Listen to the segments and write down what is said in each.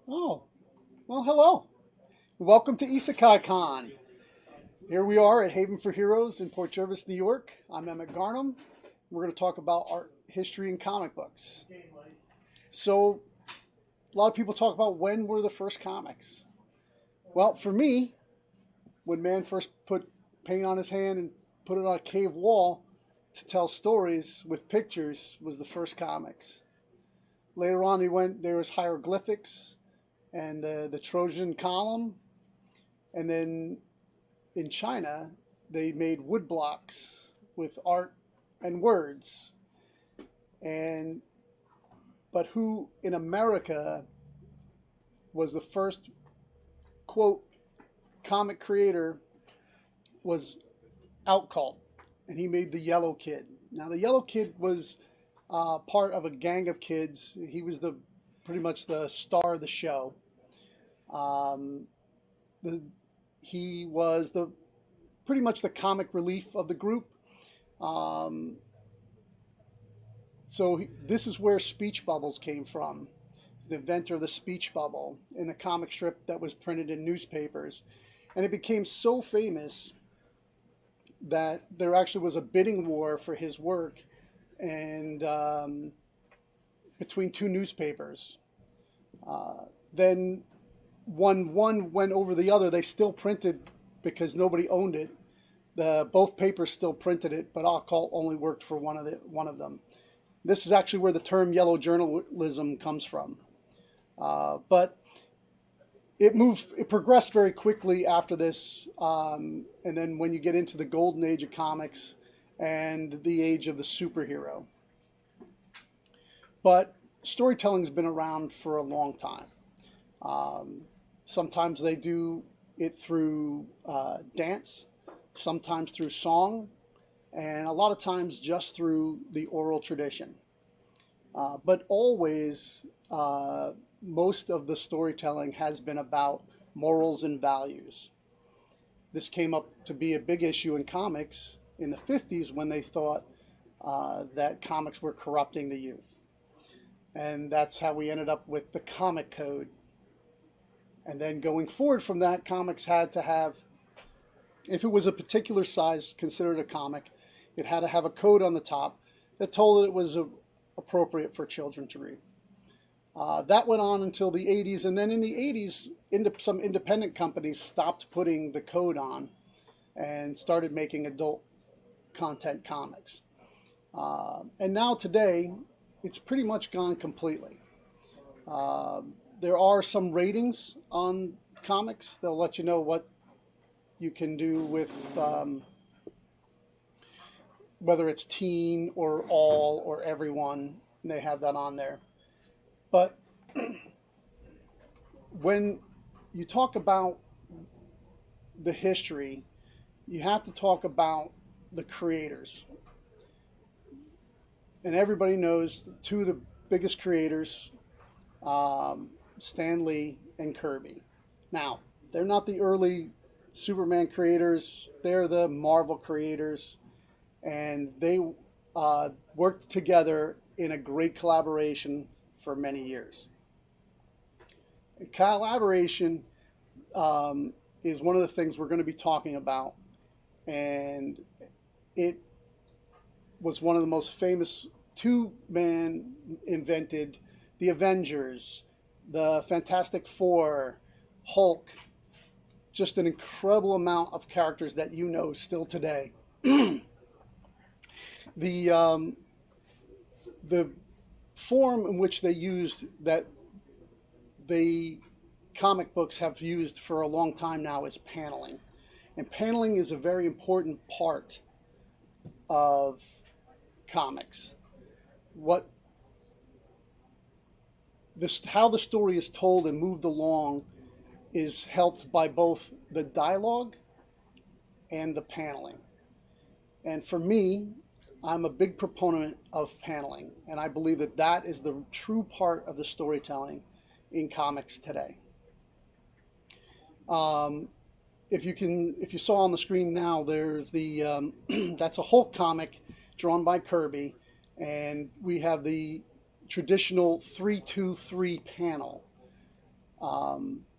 Oh, well, hello. Welcome to Isekai Con. Here we are at Haven for Heroes in Port Jervis, New York. I'm Emmett Garnham. We're going to talk about art, history, and comic books. So, a lot of people talk about when were the first comics. Well, for me, when man first put paint on his hand and put it on a cave wall to tell stories with pictures was the first comics. Later on, there was hieroglyphics and the Trojan column, and then in China they made wood blocks with art and words. And but who in America was the first quote comic creator was Outcalt, and he made the Yellow Kid. Now the Yellow Kid was part of a gang of kids. He was pretty much the star of the show. Um, he was pretty much the comic relief of the group. Um, this is where speech bubbles came from. He's the inventor of the speech bubble in a comic strip that was printed in newspapers, and it became so famous that there actually was a bidding war for his work, and between two newspapers. Then one went over the other. They still printed because nobody owned it. Both papers still printed it, but Outcalt only worked for one of them. This is actually where the term yellow journalism comes from. But it progressed very quickly after this, and then when you get into the golden age of comics and the age of the superhero. But storytelling's been around for a long time. Sometimes they do it through dance, sometimes through song, and a lot of times just through the oral tradition. But always, most of the storytelling has been about morals and values. This came up to be a big issue in comics in the 50s when they thought that comics were corrupting the youth. And that's how we ended up with the comic code. And then going forward from that, comics had to have, if it was a particular size considered a comic, it had to have a code on the top that told it was appropriate for children to read. That went on until the 80s, and then in the 80s, some independent companies stopped putting the code on and started making adult content comics. And now today, it's pretty much gone completely. There are some ratings on comics. They'll let you know what you can do with whether it's teen or all or everyone. They have that on there. But when you talk about the history, you have to talk about the creators. And everybody knows two of the biggest creators, Stan Lee and Kirby. Now, they're not the early Superman creators. They're the Marvel creators. And they worked together in a great collaboration for many years. And collaboration is one of the things we're going to be talking about. And it was one of the most famous two-man invented the Avengers, the Fantastic Four, Hulk, just an incredible amount of characters that you know still today. The form in which they used that the comic books have used for a long time now is paneling. And paneling is a very important part of comics. How the story is told and moved along is helped by both the dialogue and the paneling. And for me, I'm a big proponent of paneling, and I believe that that is the true part of the storytelling in comics today. If you saw on the screen now, there's that's a Hulk comic drawn by Kirby, and we have the traditional 3-2-3 panel.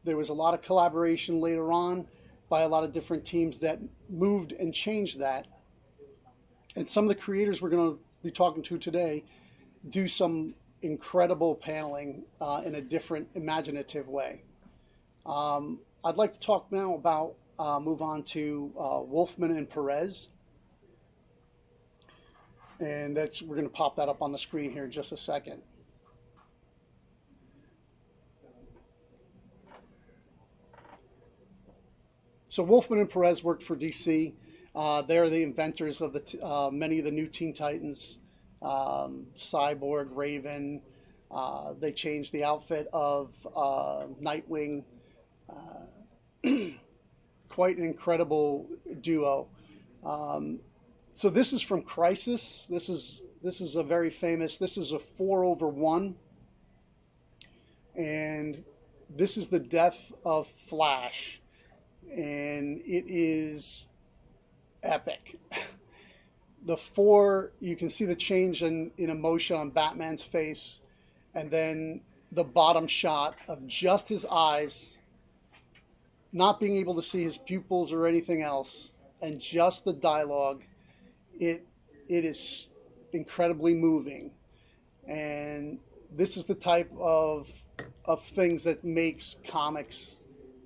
There was a lot of collaboration later on by a lot of different teams that moved and changed that. And some of the creators we're going to be talking to today do some incredible paneling in a different, imaginative way. I'd like to talk now about, move on to Wolfman and Perez. And we're going to pop that up on the screen here in just a second. So Wolfman and Perez worked for DC. They're the inventors of many of the new Teen Titans, Cyborg, Raven. They changed the outfit of Nightwing. Quite an incredible duo. So this is from Crisis. This is a very famous. This is a 4/1, and this is the death of Flash, and it is epic. The 4, you can see the change in emotion on Batman's face, and then the bottom shot of just his eyes, not being able to see his pupils or anything else, and just the dialogue. It is incredibly moving, and this is the type of things that makes comics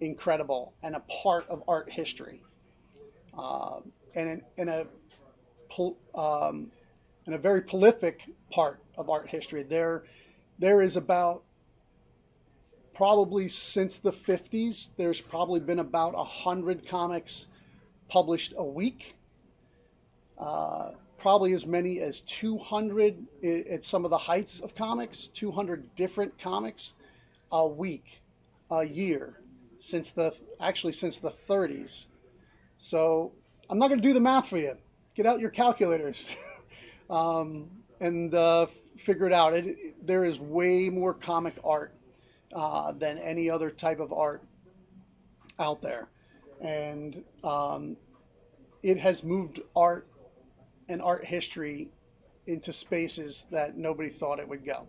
incredible and a part of art history, and in a very prolific part of art history. There is about, probably since the 50s, there's probably been about 100 comics published a week. Probably as many as 200 at some of the heights of comics, 200 different comics a week, a year, since the 30s. So I'm not going to do the math for you. Get out your calculators and figure it out. There is way more comic art than any other type of art out there. And it has moved art and art history into spaces that nobody thought it would go.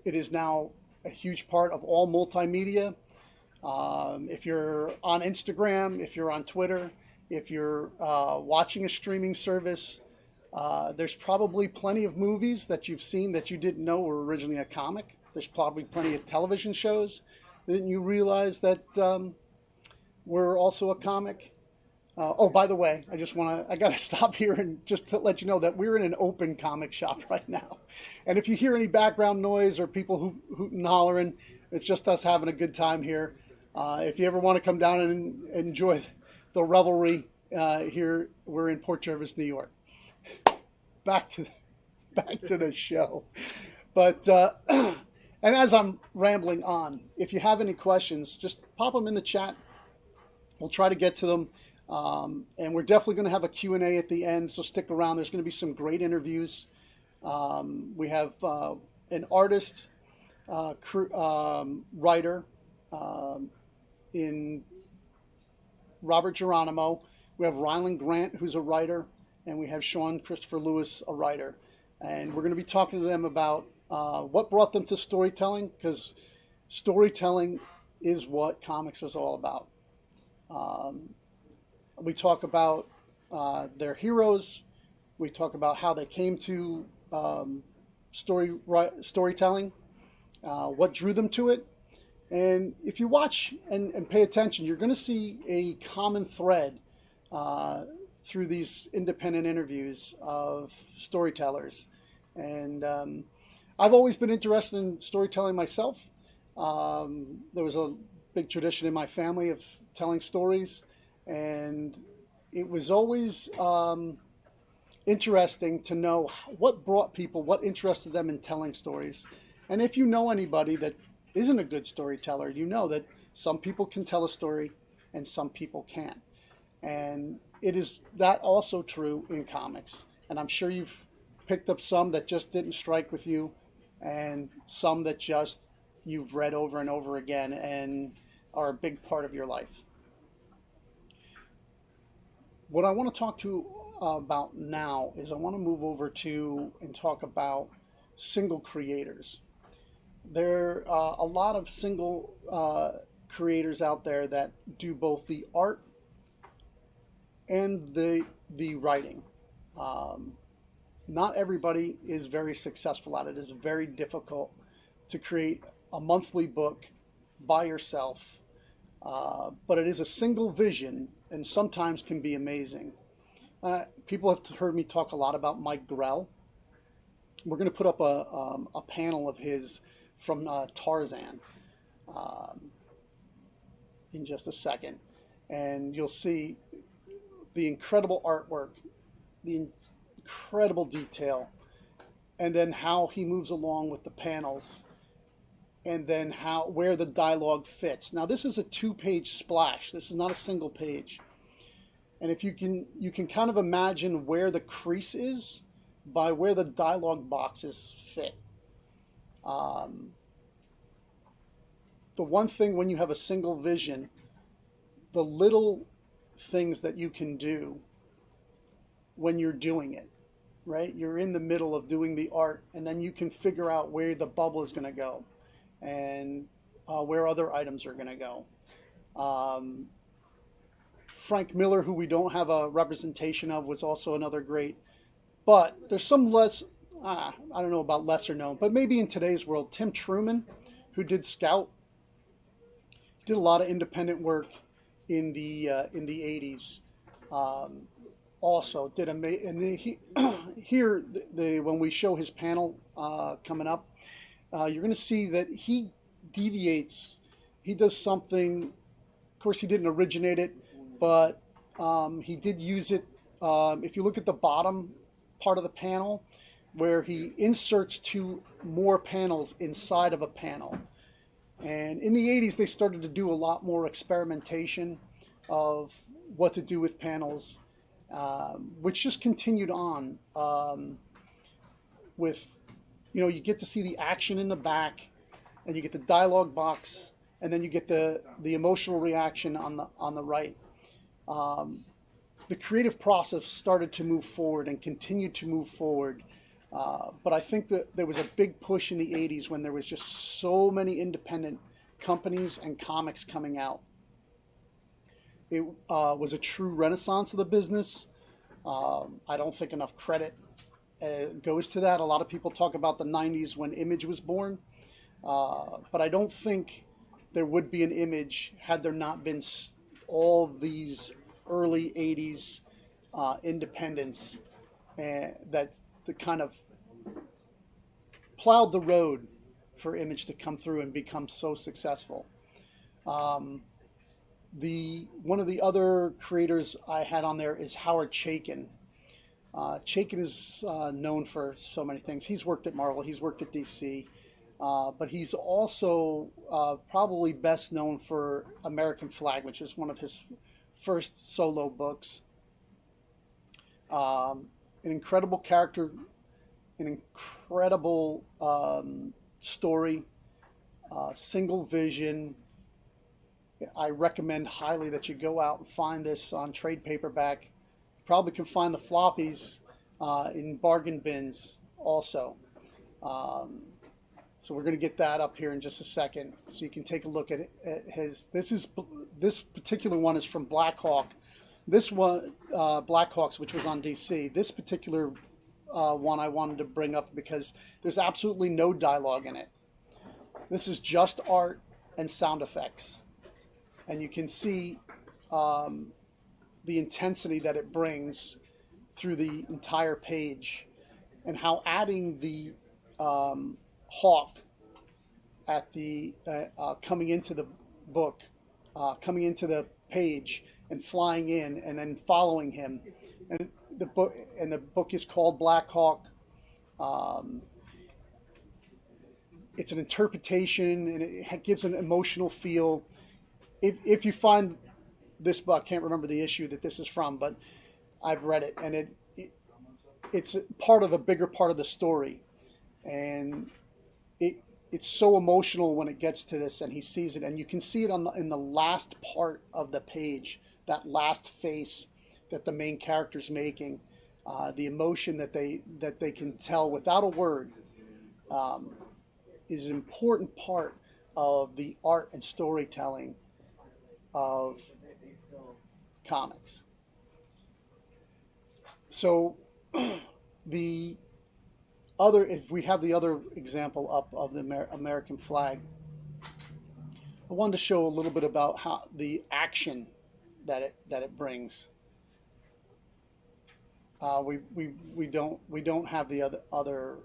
It is now a huge part of all multimedia. If you're on Instagram, if you're on Twitter, if you're watching a streaming service, there's probably plenty of movies that you've seen that you didn't know were originally a comic. There's probably plenty of television shows. Didn't you realize that we're also a comic? Oh, by the way, I got to stop here and just to let you know that we're in an open comic shop right now. And if you hear any background noise or people hooting and hollering, it's just us having a good time here. If you ever want to come down and enjoy the revelry here, we're in Port Jervis, New York. Back to the show. But and as I'm rambling on, if you have any questions, just pop them in the chat. We'll try to get to them. And we're definitely going to have a Q&A at the end, so stick around. There's going to be some great interviews. We have an artist, writer in Robert Geronimo. We have Ryland Grant, who's a writer, and we have Sean Christopher Lewis, a writer. And we're going to be talking to them about what brought them to storytelling, because storytelling is what comics is all about. We talk about their heroes. We talk about how they came to storytelling, what drew them to it. And if you watch and pay attention, you're going to see a common thread through these independent interviews of storytellers. And I've always been interested in storytelling myself. There was a big tradition in my family of telling stories. And it was always interesting to know what brought people, what interested them in telling stories. And if you know anybody that isn't a good storyteller, you know that some people can tell a story and some people can't. And it is that also true in comics. And I'm sure you've picked up some that just didn't strike with you, and some that just you've read over and over again and are a big part of your life. What I want to talk to about now is I want to move over to and talk about single creators. There are a lot of single creators out there that do both the art and the writing. Um, Not everybody is very successful at it. It's very difficult to create a monthly book by yourself, but it is a single vision and sometimes can be amazing. People have heard me talk a lot about Mike Grell. We're going to put up a panel of his from Tarzan um, in just a second, and you'll see the incredible artwork, the incredible detail, and then how he moves along with the panels, and then how where the dialogue fits. Now this is a two-page splash. This is not a single page. And if you can kind of imagine where the crease is by where the dialogue boxes fit. Um, the one thing when you have a single vision, the little things that you can do when you're doing it, right? You're in the middle of doing the art, and then you can figure out where the bubble is going to go and where other items are going to go. Um, Frank Miller, who we don't have a representation of, was also another great. But there's some less, I don't know about lesser known, but maybe in today's world, Tim Truman, who did Scout, did a lot of independent work in the 80s. Also did amazing. And here, when we show his panel coming up, you're going to see that he deviates. He does something. Of course, he didn't originate it, but he did use it. If you look at the bottom part of the panel, where he inserts two more panels inside of a panel. And in the 80s, they started to do a lot more experimentation of what to do with panels, which just continued on with, you get to see the action in the back, and you get the dialogue box, and then you get the emotional reaction on the right. The creative process started to move forward and continued to move forward. But I think that there was a big push in the 80s when there was just so many independent companies and comics coming out. It was a true renaissance of the business. I don't think enough credit goes to that. A lot of people talk about the 90s when Image was born. But I don't think there would be an Image had there not been all these early 80s independents that kind of plowed the road for Image to come through and become so successful. One of the other creators I had on there is Howard Chaikin. Chaikin is known for so many things. He's worked at Marvel, he's worked at DC, but he's also probably best known for American Flag, which is one of his first solo books. An incredible character, an incredible story, single vision. I recommend highly that you go out and find this on trade paperback. You probably can find the floppies in bargain bins also. So we're going to get that up here in just a second, so you can take a look at his. This particular one is from Black Hawk. This one, Black Hawks, which was on DC. This particular one I wanted to bring up because there's absolutely no dialogue in it. This is just art and sound effects, and you can see the intensity that it brings through the entire page, and how adding the hawk at the coming into the book, coming into the page and flying in and then following him, and the book is called Black Hawk. It's an interpretation, and it gives an emotional feel. If you find this book, I can't remember the issue that this is from, but I've read it, and it's part of a bigger part of the story, and it's so emotional when it gets to this, and he sees it, and you can see it in the last part of the page, that last face that the main character's making, the emotion that they can tell without a word. is an important part of the art and storytelling of comics. So the other, if we have the other example up of the American flag, I wanted to show a little bit about how the action that it brings. We don't have the other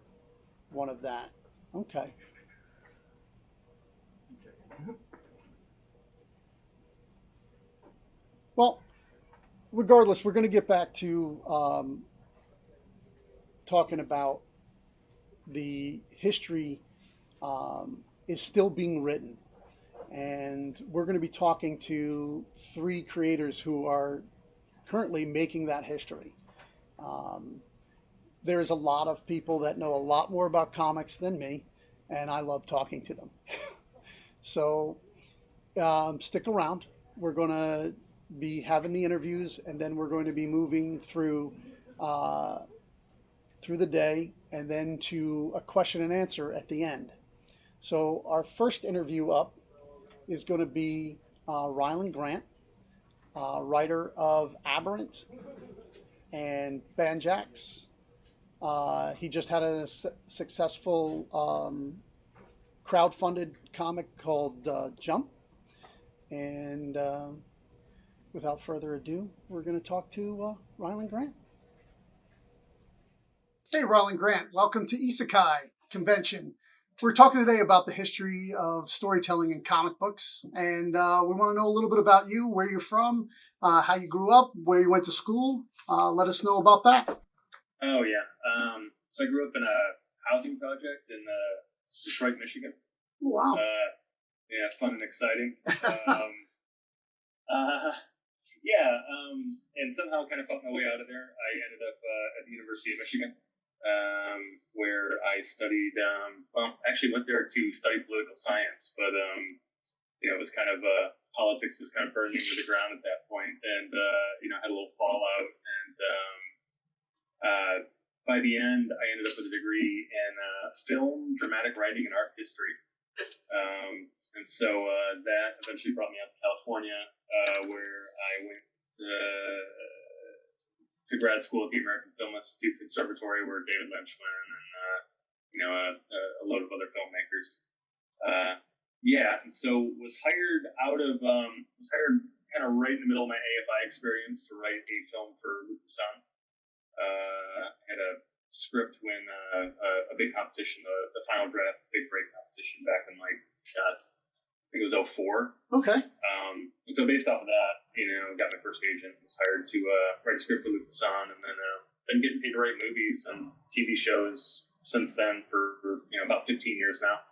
one of that. Okay. Well, regardless, we're going to get back to talking about the history is still being written. And we're going to be talking to 3 creators who are currently making that history. There's a lot of people that know a lot more about comics than me, and I love talking to them. So stick around. We're going to be having the interviews, and then we're going to be moving through the day, and then to a question and answer at the end. So our first interview up is going to be Ryland Grant, writer of Aberrant and Banjax. He just had a successful crowdfunded comic called Jump. And without further ado, we're going to talk to Ryland Grant. Hey, Ryland Grant. Welcome to Isekai Convention. We're talking today about the history of storytelling in comic books, and we want to know a little bit about you, where you're from, how you grew up, where you went to school. Let us know about that. Oh, yeah. So I grew up in a housing project in Detroit, Michigan. Wow. Yeah, fun and exciting. And somehow kind of fought my way out of there. I ended up at the University of Michigan, where I studied, actually went there to study political science, but, it was kind of, politics just kind of burned me to the ground at that point, and, had a little fallout, and by the end, I ended up with a degree in film, dramatic writing, and art history. And so that eventually brought me out to California, where I went to grad school at the American Film Institute Conservatory, where David Lynch went, and a load of other filmmakers. And so was hired kind of right in the middle of my AFI experience to write a film for Lucasfilm. Had a script win a big competition, the final draft big break competition back in I think it was 2004. Okay. And so based off of that, got my first agent, was hired to write a script for Lucasfilm, and then been getting paid to write movies and TV shows since then for about 15 years now.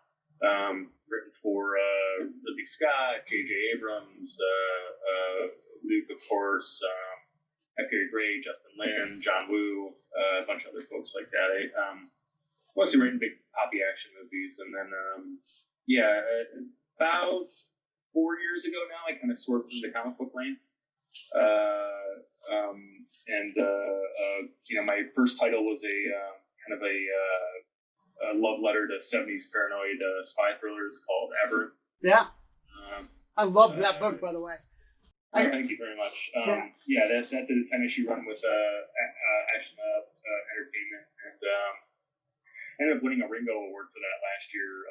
Written for Ridley Scott, J.J. Abrams, Luke, of course, Edgar Gray, Justin Lin, John Woo, a bunch of other folks like that. Mostly writing big poppy action movies, and then about 4 years ago now, I kind of swerved into the comic book lane. My first title was a love letter to 70s paranoid spy thrillers called Aberrant. Yeah. I loved that book, by the way. Thank you very much. That did a 10-issue run with Action Entertainment, and ended up winning a Ringo Award for that last year.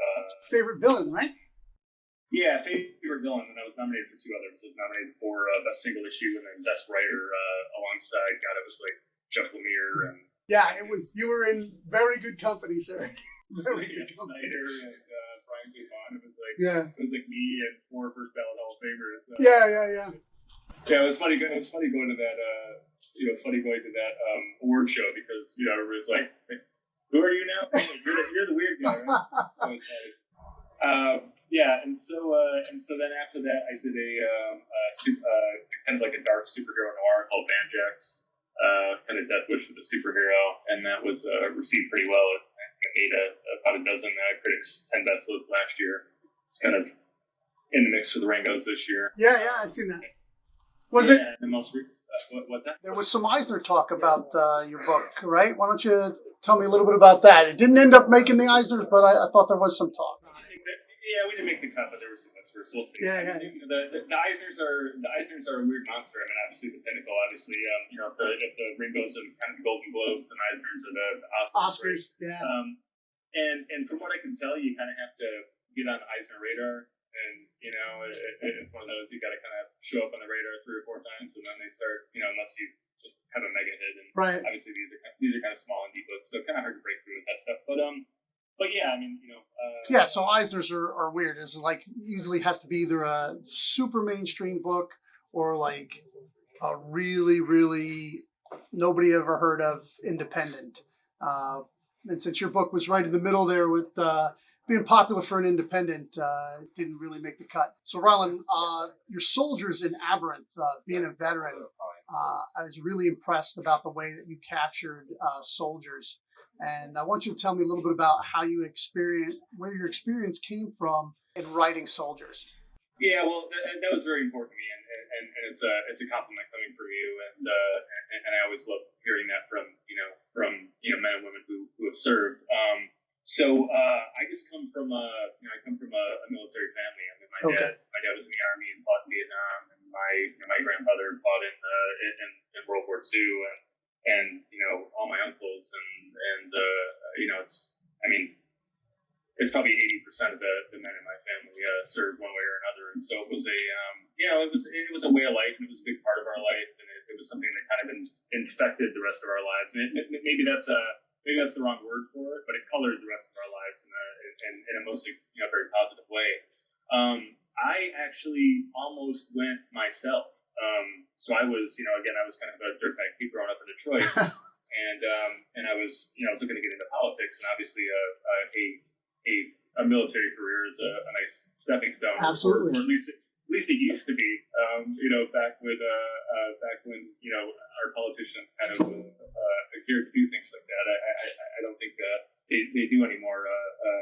Favorite villain, right? Yeah, favorite villain, and I was nominated for 2 others. I was nominated for Best Single Issue and then Best Writer alongside, it was like Jeff Lemire and... Yeah, you were in very good company, sir. Very good company. Snyder and Brian K. Vaughan. It was like me and 4 first ballot Hall of Famers. Yeah, it was funny going to that, award show because, everybody's like, who are you now? You're the weird guy, right? And so then after that, I did a kind of like a dark superhero noir called Banjax, kind of Death Wish for the superhero, and that was received pretty well. It made about a dozen critics 10 best lists last year. It's kind of in the mix for the Ringos this year. Yeah, I've seen that. Was it? The most what's that? There was some Eisner talk about your book, right? Why don't you Tell me a little bit about that. It didn't end up making the Eisners, but I thought there was some talk. Yeah, we didn't make the cut, but there were some whispers. We'll see. Yeah. The Eisners are a weird monster. I mean, obviously the pinnacle. Obviously, if the Ringos are kind of the Golden Globes, and Eisners are the Oscars. Right? Yeah. And from what I can tell, you kind of have to get on the Eisner radar, and it's one of those you got to kind of show up on the radar 3 or 4 times, and then they start. Unless you just have a mega hit, and right. Obviously these are kind of small indie books, so kind of hard to break through with that stuff. But yeah, I mean, yeah, so Eisners are weird. It's like usually has to be either a super mainstream book or like a really, really nobody ever heard of independent. And since your book was right in the middle there with being popular for an independent, it didn't really make the cut. So Ryland, your soldiers in Aberynth, being a veteran, I was really impressed about the way that you captured soldiers. And I want you to tell me a little bit about how you where your experience came from in writing soldiers. Yeah, well, that was very important to me, and it's a compliment coming from you, and I always love hearing that from men and women who have served. So I just come from a military family. I mean, my dad was in the Army and fought in Vietnam, and my grandfather fought in World War II, and all my uncles and it's probably 80% of the men in my family served one way or another, and so it was it was a way of life, and it was a big part of our life, and it was something that kind of infected the rest of our lives, and maybe that's the wrong word for it, but it colored the rest of our lives in a mostly very positive way. I actually almost went myself. So I was, again, I was kind of a dirtbag kid growing up in Detroit, and I was looking to get into politics, and obviously a military career is a nice stepping stone. Absolutely. Or at least it used to be, back when our politicians kind of cared to do things like that. I don't think they do anymore,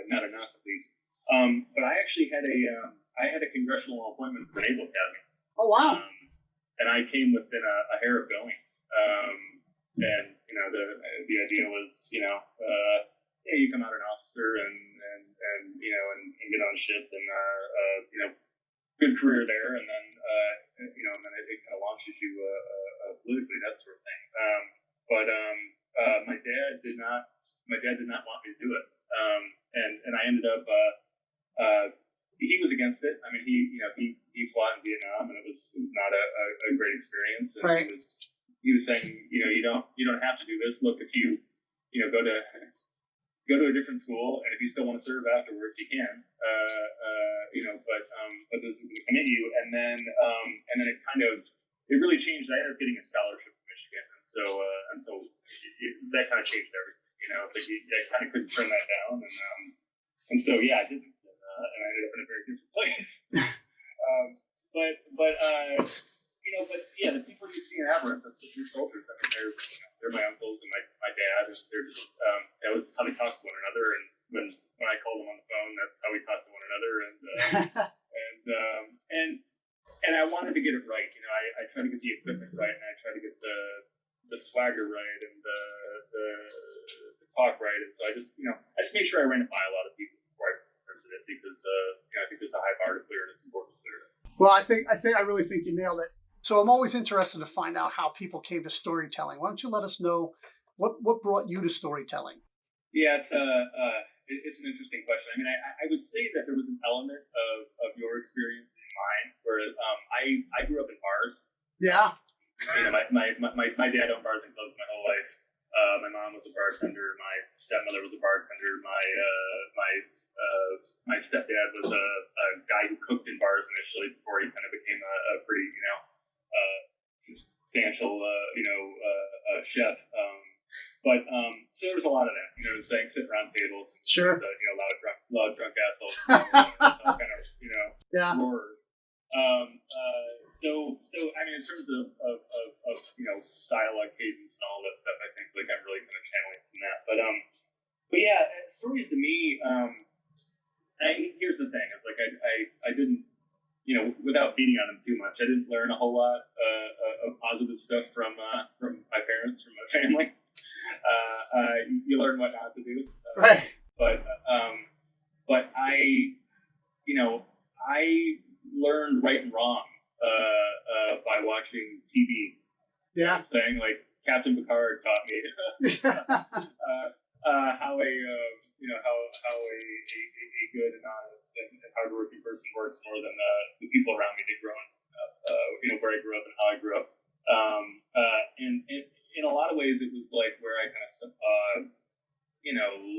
not enough at least. But I actually had a congressional appointment to the Naval Academy. Oh wow! And I came within a hair of going. And the idea was, you come out an officer and get on a ship and good career there, and then and then it kind of launches you politically, that sort of thing. But my dad did not want me to do it, and I ended up. He was against it. I mean, he fought in Vietnam, and it was not a great experience. And right. He was saying, you don't have to do this. Look, if you go to a different school, and if you still want to serve afterwards, you can. But this is going to commit you. And then it really changed. I ended up getting a scholarship to Michigan, and so that kind of changed everything. It's like I kind of couldn't turn that down, and so yeah, I didn't. And I ended up in a very different place. But yeah, the people you see in Aberynth, the soldiers, I mean, they're my uncles and my dad, and they're just that was how they talk to one another. And when I called them on the phone, that's how we talked to one another. And I wanted to get it right. I tried to get the equipment right, and I tried to get the swagger right, and the talk right. And so I just made sure I ran it by a lot of people before I presented it, because I think there's a high bar to clear, and it's important to clear it. Well, I really think you nailed it. So I'm always interested to find out how people came to storytelling. Why don't you let us know what brought you to storytelling? Yeah, it's an interesting question. I mean, I would say that there was an element of your experience in mine, where I grew up in bars. Yeah. My dad owned bars and clubs my whole life. My mom was a bartender. My stepmother was a bartender. My stepdad was a guy who cooked in bars initially before he kind of became a pretty substantial chef. But so there was a lot of that. Saying sit around tables. Sure. Loud drunk assholes. Kind of yeah. roars. So I mean, in terms of dialogue cadence and all that stuff, I think I'm really kind of channeling from that. But yeah, stories to me. Here's the thing: it's like I didn't, without beating on them too much, I didn't learn a whole lot of positive stuff from my parents, from my family. You learn what not to do. Right. But I learned right and wrong by watching TV. Yeah. I'm saying, like, Captain Picard taught me how a good and honest and hardworking person works more than the people around me that growing up, where I grew up and how I grew up. And in a lot of ways, it was like where I kind of saw,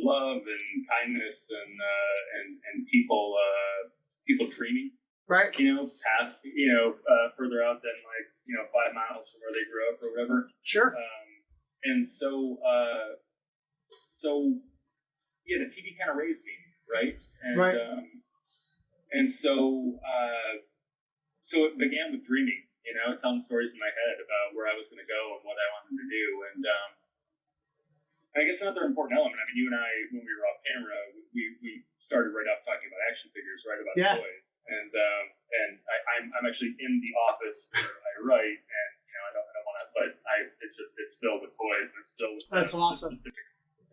love and kindness and people dreaming. Right. Path, further out than 5 miles from where they grew up or whatever. Sure. And so the TV kind of raised me, right? And, right. And so it began with dreaming, telling stories in my head about where I was going to go and what I wanted to do. And I guess another important element. I mean, you and I, when we were off camera, we started right off talking about action figures, right, about toys. And I'm actually in the office where I write, and I don't want to, but it's filled with toys, and it's filled with that's awesome.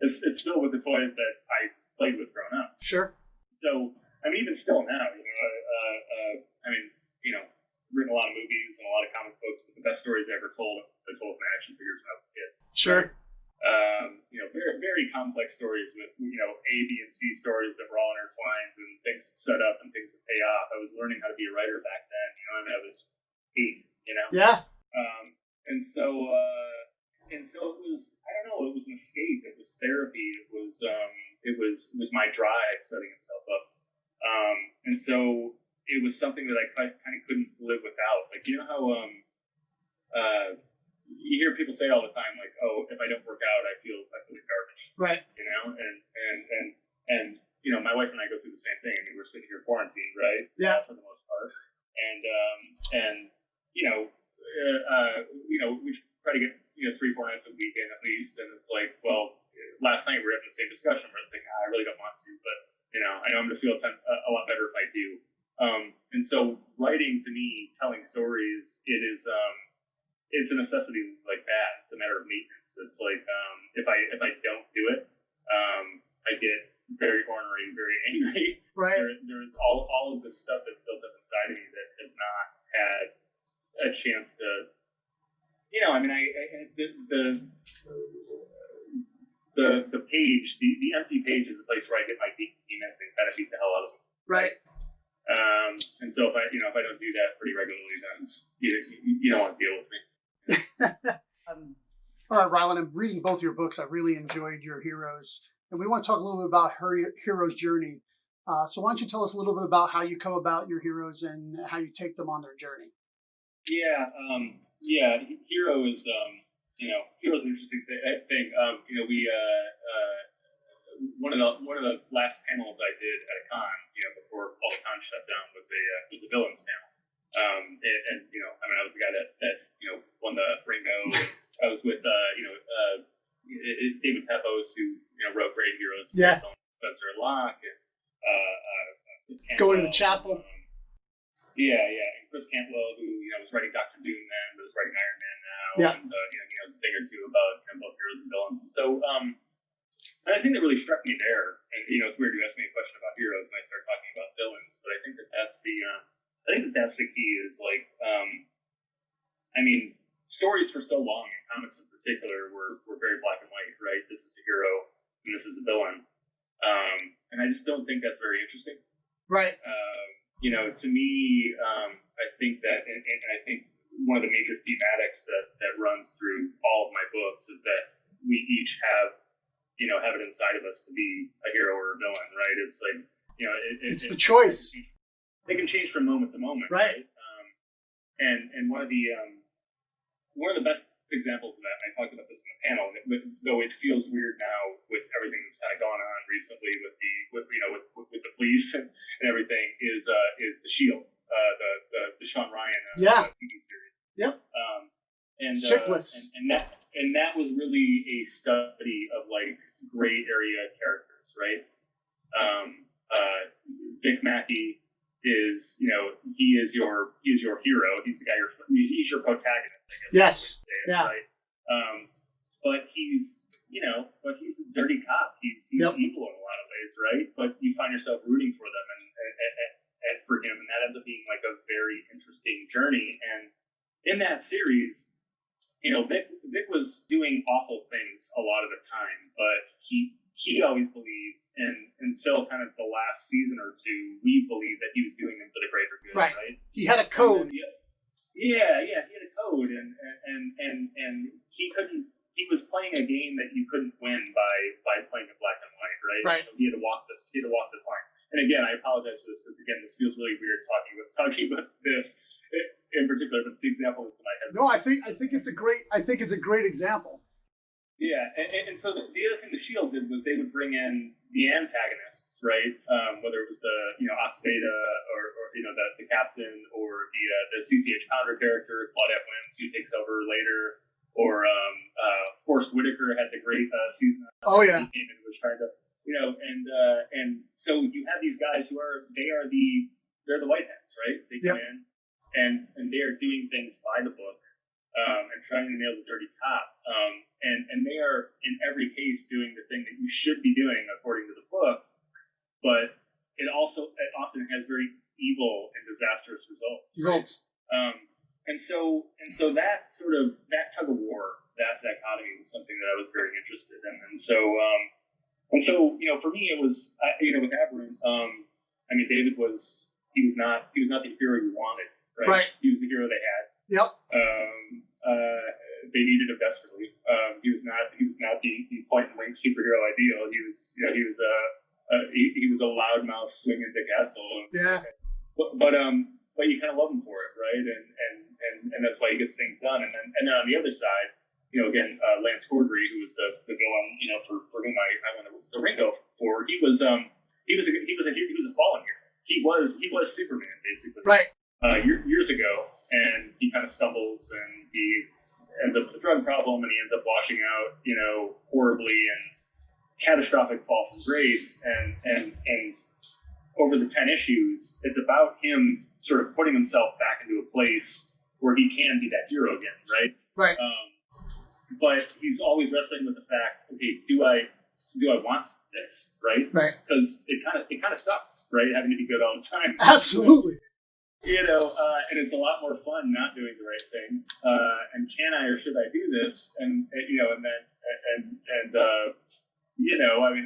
It's filled with the toys that I played with growing up. Sure. So I mean, even still now, written a lot of movies and a lot of comic books, but the best stories I ever told from action figures when I was a kid. Sure. Very, very complex stories with, A, B, and C stories that were all intertwined and things that set up and things that pay off. I was learning how to be a writer back then, I was 8, Yeah. And so it was, I don't know, it was an escape. It was therapy. It was my drive setting itself up. And so it was something that I kind of couldn't live without. Like, how, you hear people say all the time, like, "Oh, if I don't work out, I feel like garbage." Right. And my wife and I go through the same thing. I mean, we're sitting here quarantined, right? Yeah. For the most part, we try to get 3-4 nights a weekend at least, and it's like, well, last night we were having the same discussion where it's like, I really don't want to, but I know I'm gonna feel a lot better if I do. And so writing, to me, telling stories, it's a necessity like that. It's a matter of maintenance. It's like, if I don't do it, I get very ornery, very angry. Right. There's all of this stuff that's built up inside of me that has not had a chance to, the page, the empty page is a place where I get my demons and kind of beat the hell out of them. Right. And so if I don't do that pretty regularly, then you don't want to deal with me. All right, Ryland, I'm reading both your books. I really enjoyed your heroes. And we want to talk a little bit about her hero's journey. So why don't you tell us a little bit about how you come about your heroes and how you take them on their journey? Yeah. Hero is, hero's an interesting thing. One of the last panels I did at a con, before all the cons shut down, was a villains panel. I was the guy that won the Ringo. I was with David Pepos, who wrote great heroes. Yeah. Spencer Locke and Chris Cantwell. Going to the chapel. And Chris Cantwell, who was writing Doctor Doom then, but is writing Iron Man now. Yeah. And he knows a thing or two about both heroes and villains. And so, and I think that really struck me there. And it's weird you asked me a question about heroes and I started talking about villains, but I think that's the key. Is like, stories for so long, in comics in particular, were very black and white, right? This is a hero and this is a villain. And I just don't think that's very interesting. Right. To me, I think that, and I think one of the major thematics that runs through all of my books is that we each have it inside of us to be a hero or a villain, right? It's like, it's the choice. They can change from moment to moment, right? And one of the best examples of that, and I talked about this in the panel, though it feels weird now with everything that's kind of gone on recently with the police and everything, is the Shield, the Sean Ryan TV series. Yep. Chickless. And that was really a study of like gray area characters, right? Dick Mackey is, he is your hero. He's the guy he's your protagonist, I guess. Yes. Yeah. Right. But he's but he's a dirty cop. He's Yep. evil in a lot of ways, right? But you find yourself rooting for them and for him, and that ends up being like a very interesting journey. And in that series, Vic was doing awful things a lot of the time, but he always believed, and still kind of the last season or two, we believed that he was doing them for the greater good, right? He had a code. Yeah, he had a code, and he was playing a game that you couldn't win by playing it black and white, right? Right. So he had to walk this line. And again, I apologize for this because again, this feels really weird talking about this in particular, but it's the example that's in my head. No, I think it's a great example. Yeah, and so the other thing the Shield did was they would bring in the antagonists, right? Whether it was the Aceveda or the captain or the CCH Pounder character, Claudette Wins, who takes over later, or Forrest Whitaker had the great season. Oh yeah, he came in and was trying to and so you have these guys who are they're the whiteheads, right? They come in and they are doing things by the book. And trying to nail the dirty cop. And they are, in every case, doing the thing that you should be doing according to the book, but it often has very evil and disastrous results. Right? And so that tug of war, that dichotomy was something that I was very interested in. And so for me, it was, with Aberrant, David was not the hero you wanted, right? He was the hero they had. Yep. They needed him desperately. He was not the point and blank superhero ideal. He was a loudmouth swinging Dick Castle. Yeah. But you kind of love him for it, right? And that's why he gets things done. And then on the other side, again, Lance Corddry, who was the villain, for whom I won the Ringo for, he was a fallen hero. He was Superman basically. Right. Years ago. And he kind of stumbles, and he ends up with a drug problem, and he ends up washing out, horribly, and catastrophic fall from grace. And over the 10 issues, it's about him sort of putting himself back into a place where he can be that hero again, right? Right. But he's always wrestling with the fact, okay, do I want this, right? Right. Because it kind of sucks, right? Having to be good all the time. Absolutely. And it's a lot more fun not doing the right thing. And can I or should I do this?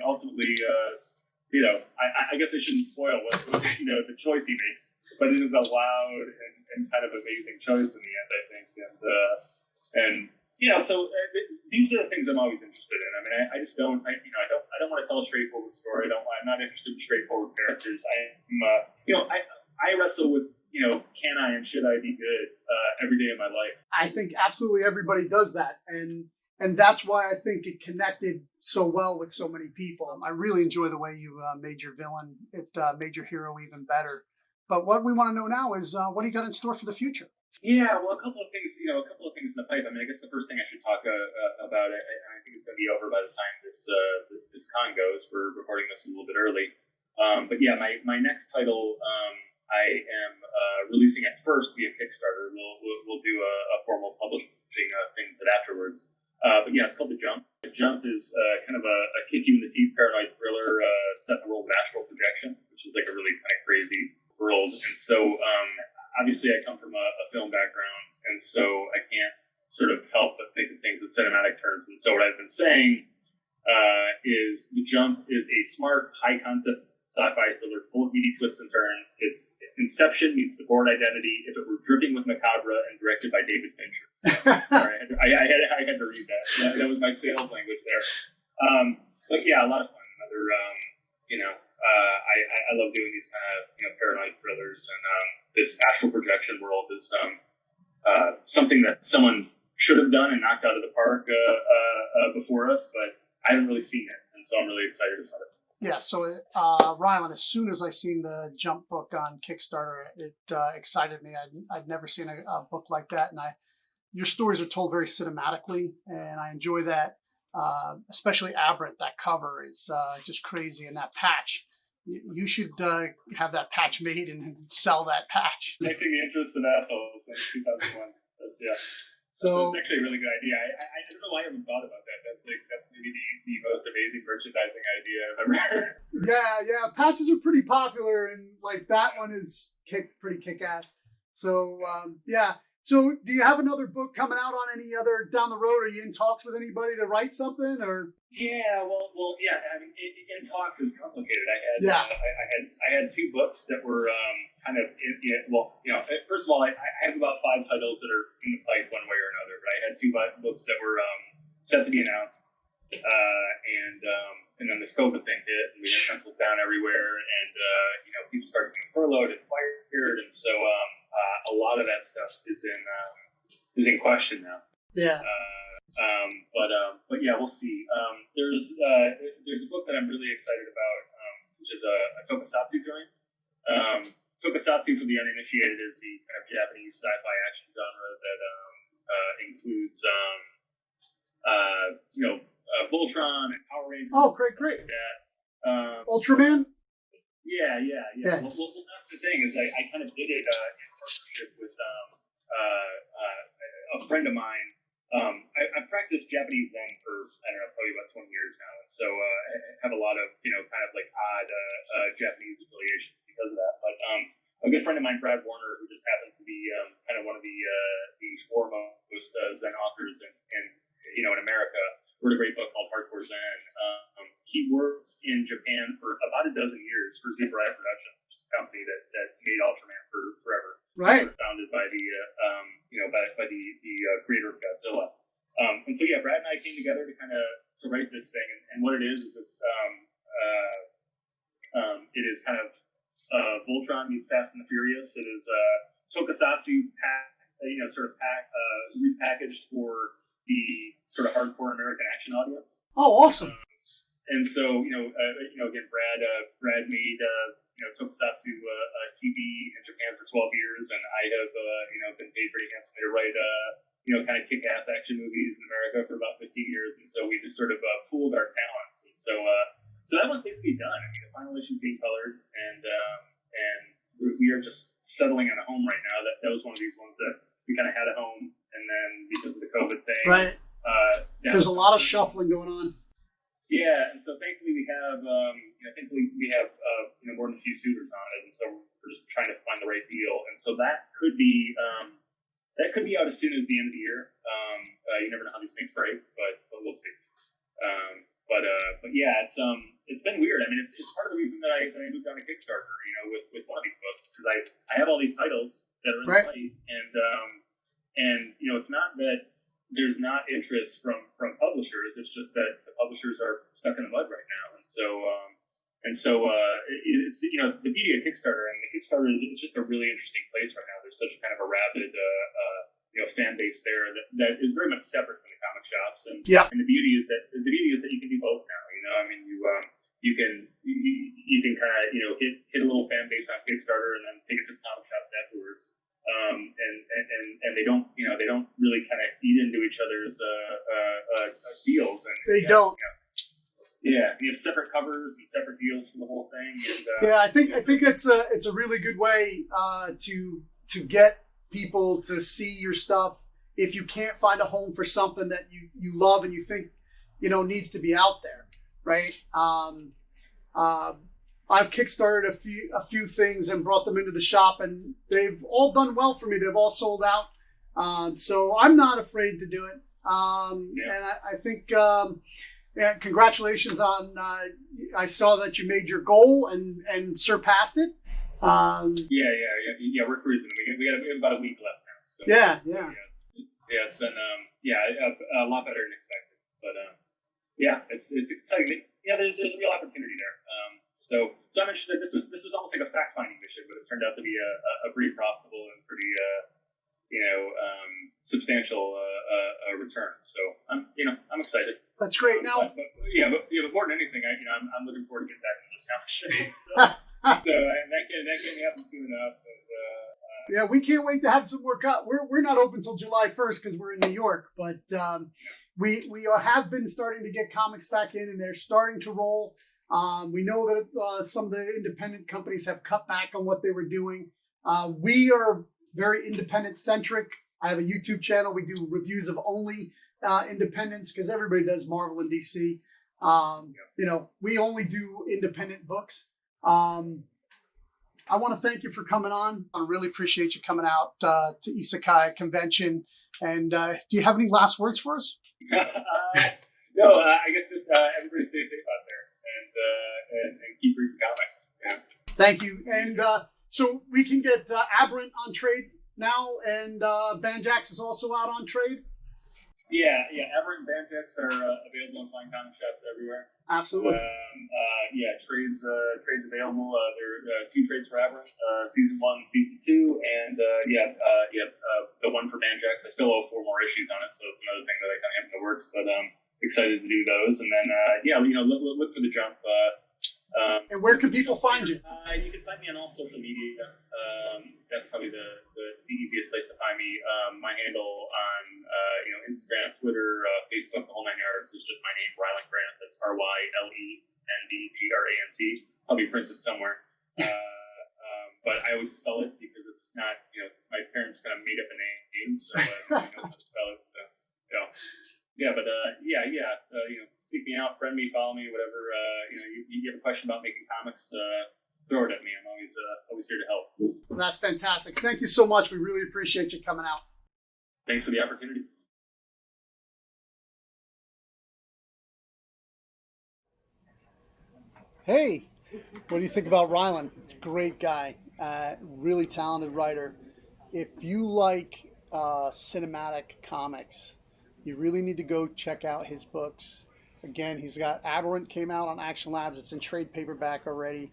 Ultimately, I guess I shouldn't spoil the choice he makes, but it is a loud and kind of amazing choice in the end, I think. So these are the things I'm always interested in. I just don't want to tell a straightforward story. I'm not interested in straightforward characters. I wrestle with, can I and should I be good every day of my life? I think absolutely everybody does that. And that's why I think it connected so well with so many people. I really enjoy the way you made your villain. It made your hero even better. But what we want to know now is what do you got in store for the future? Yeah, well, a couple of things in the pipe. I guess the first thing I should talk about, I think it's going to be over by the time this con goes. We're recording this a little bit early. But yeah, my next title, I am releasing it first via Kickstarter. We'll do a formal publishing thing for that afterwards. But yeah, it's called The Jump. The Jump is kind of a kick you in the teeth paranoid thriller set in the world of astral projection, which is like a really kind of crazy world. And so obviously I come from a film background, and so I can't sort of help but think of things in cinematic terms. And so what I've been saying is The Jump is a smart, high-concept sci-fi thriller full of meaty twists and turns. It's Inception meets The Bourne Identity if it were dripping with macabre and directed by David Fincher. So, sorry, I had to read that. That was my sales language there. But yeah, a lot of fun. I love doing these kind of paranoid thrillers, and this astral projection world is something that someone should have done and knocked out of the park before us, but I haven't really seen it, and so I'm really excited about it. Yeah, so Ryland, as soon as I seen the Jump book on Kickstarter, it excited me. I'd never seen a book like that, and your stories are told very cinematically, and I enjoy that. Especially Aberrant, that cover is just crazy, and that patch. You should have that patch made and sell that patch. Taking the interest in assholes since 2001. Yeah. So that's actually a really good idea. I don't know why I haven't thought about that. That's maybe the most amazing merchandising idea I've ever heard. yeah, patches are pretty popular, and like that one is pretty kick-ass. So yeah. So do you have another book coming out on any other down the road? Are you in talks with anybody to write something, or? Yeah, well, yeah. I mean, in talks is complicated. I had two books that were kind of first of all, I have about 5 titles that are in the pipe one way or another. But I had two books that were set to be announced, and then this COVID thing hit, and we had pencils down everywhere, and people started getting furloughed and fired, and so a lot of that stuff is in question now. Yeah. But yeah, we'll see. There's a book that I'm really excited about, which is a tokusatsu joint. Tokusatsu, for the uninitiated, is the kind of Japanese sci-fi action genre that includes Voltron and Power Rangers. Oh, great. Like that. Ultraman? Yeah. Well, that's the thing, is I kind of did it in partnership with a friend of mine. I've practiced Japanese Zen for, I don't know, probably about 20 years now. And so I have a lot of, kind of like odd Japanese affiliations because of that. But a good friend of mine, Brad Warner, who just happens to be kind of one of the foremost Zen authors in America, wrote a great book called Hardcore Zen. He worked in Japan for about a dozen years for Zebrae Productions, which is a company that made Ultraman for forever. Right. Founded by the creator of Godzilla. And so yeah, Brad and I came together to write this thing, and what it is it's it is kind of Voltron meets Fast and the Furious. It is tokusatsu repackaged for the sort of hardcore American action audience. Oh, awesome. And so, again, Brad made, tokusatsu TV in Japan for 12 years, and I have, been paid pretty handsomely to write, kind of kick-ass action movies in America for about 15 years, and so we just sort of pooled our talents. And so that one's basically done. I mean, the final issue is being colored, and we are just settling on a home right now. That was one of these ones that we kind of had a home, and then because of the COVID thing, right? There's a lot of shuffling going on. Yeah, and so thankfully we have, more than a few suitors on it, and so we're just trying to find the right deal. And so that could be out as soon as the end of the year. You never know how these things break, but we'll see. But yeah, it's been weird. I mean, it's part of the reason that I moved on to Kickstarter, with one of these books, because I have all these titles that are in the fight, and it's not that there's not interest from publishers. It's just that the publishers are stuck in the mud right now, and so it's the beauty of Kickstarter, and the Kickstarter is just a really interesting place right now. There's such kind of a rabid fan base there that is very much separate from the comic shops, and the beauty is that you can do both now. I mean, you can kind of hit a little fan base on Kickstarter and then take it to comic shops afterwards. And they don't really kind of eat into each other's deals. And they don't. Yeah, you have separate covers and separate deals for the whole thing. And, I think it's a really good way to get people to see your stuff. If you can't find a home for something that you love and you think needs to be out there, right? I've kickstarted a few things and brought them into the shop, and they've all done well for me. They've all sold out, so I'm not afraid to do it. And I think, congratulations on. I saw that you made your goal and surpassed it. We're cruising. We have about a week left now. So, yeah. It's been a lot better than expected, but it's exciting. Yeah, there's a real opportunity there. So I'm interested. This was almost like a fact-finding mission, but it turned out to be a pretty profitable and pretty substantial return. So I'm excited. That's great. Now, but more than anything, I'm looking forward to getting back into this conversation. So that can't happen soon enough. And, we can't wait to have some more. We're not open till July 1st because we're in New York, but we have been starting to get comics back in, and they're starting to roll. We know that some of the independent companies have cut back on what they were doing. We are very independent centric. I have a YouTube channel. We do reviews of only independents because everybody does Marvel and DC. We only do independent books. I want to thank you for coming on. I really appreciate you coming out to Isekai convention. And do you have any last words for us? No, I guess just everybody stay safe out there and keep reading comics. Yeah. Thank you. And so we can get Aberrant on trade now, and Banjax is also out on trade. Yeah. Aberrant and Banjax are available in fine comic shops everywhere. Absolutely. Trades available. There are 2 trades for Aberrant, season 1 and season 2, and the one for Banjax. I still owe 4 more issues on it, so it's another thing that I kind of have in the works. But excited to do those, and then look for the Jump. And where can people find you? You can find me on all social media. That's probably the easiest place to find me. My handle on Instagram, Twitter, Facebook, the whole 9 yards is just my name, Ryland Grant. That's RYLENDGRANT. Probably printed somewhere. But I always spell it because it's not, my parents kind of made up a name, so I know how to spell it. So, seek me out, friend me, follow me, whatever. You have a question about making comics, throw it at me. I'm always here to help. That's fantastic. Thank you so much. We really appreciate you coming out. Thanks for the opportunity. Hey, what do you think about Ryland? Great guy, really talented writer. If you like cinematic comics, you really need to go check out his books. Again, he's got Aberrant came out on Action Labs. It's in trade paperback already.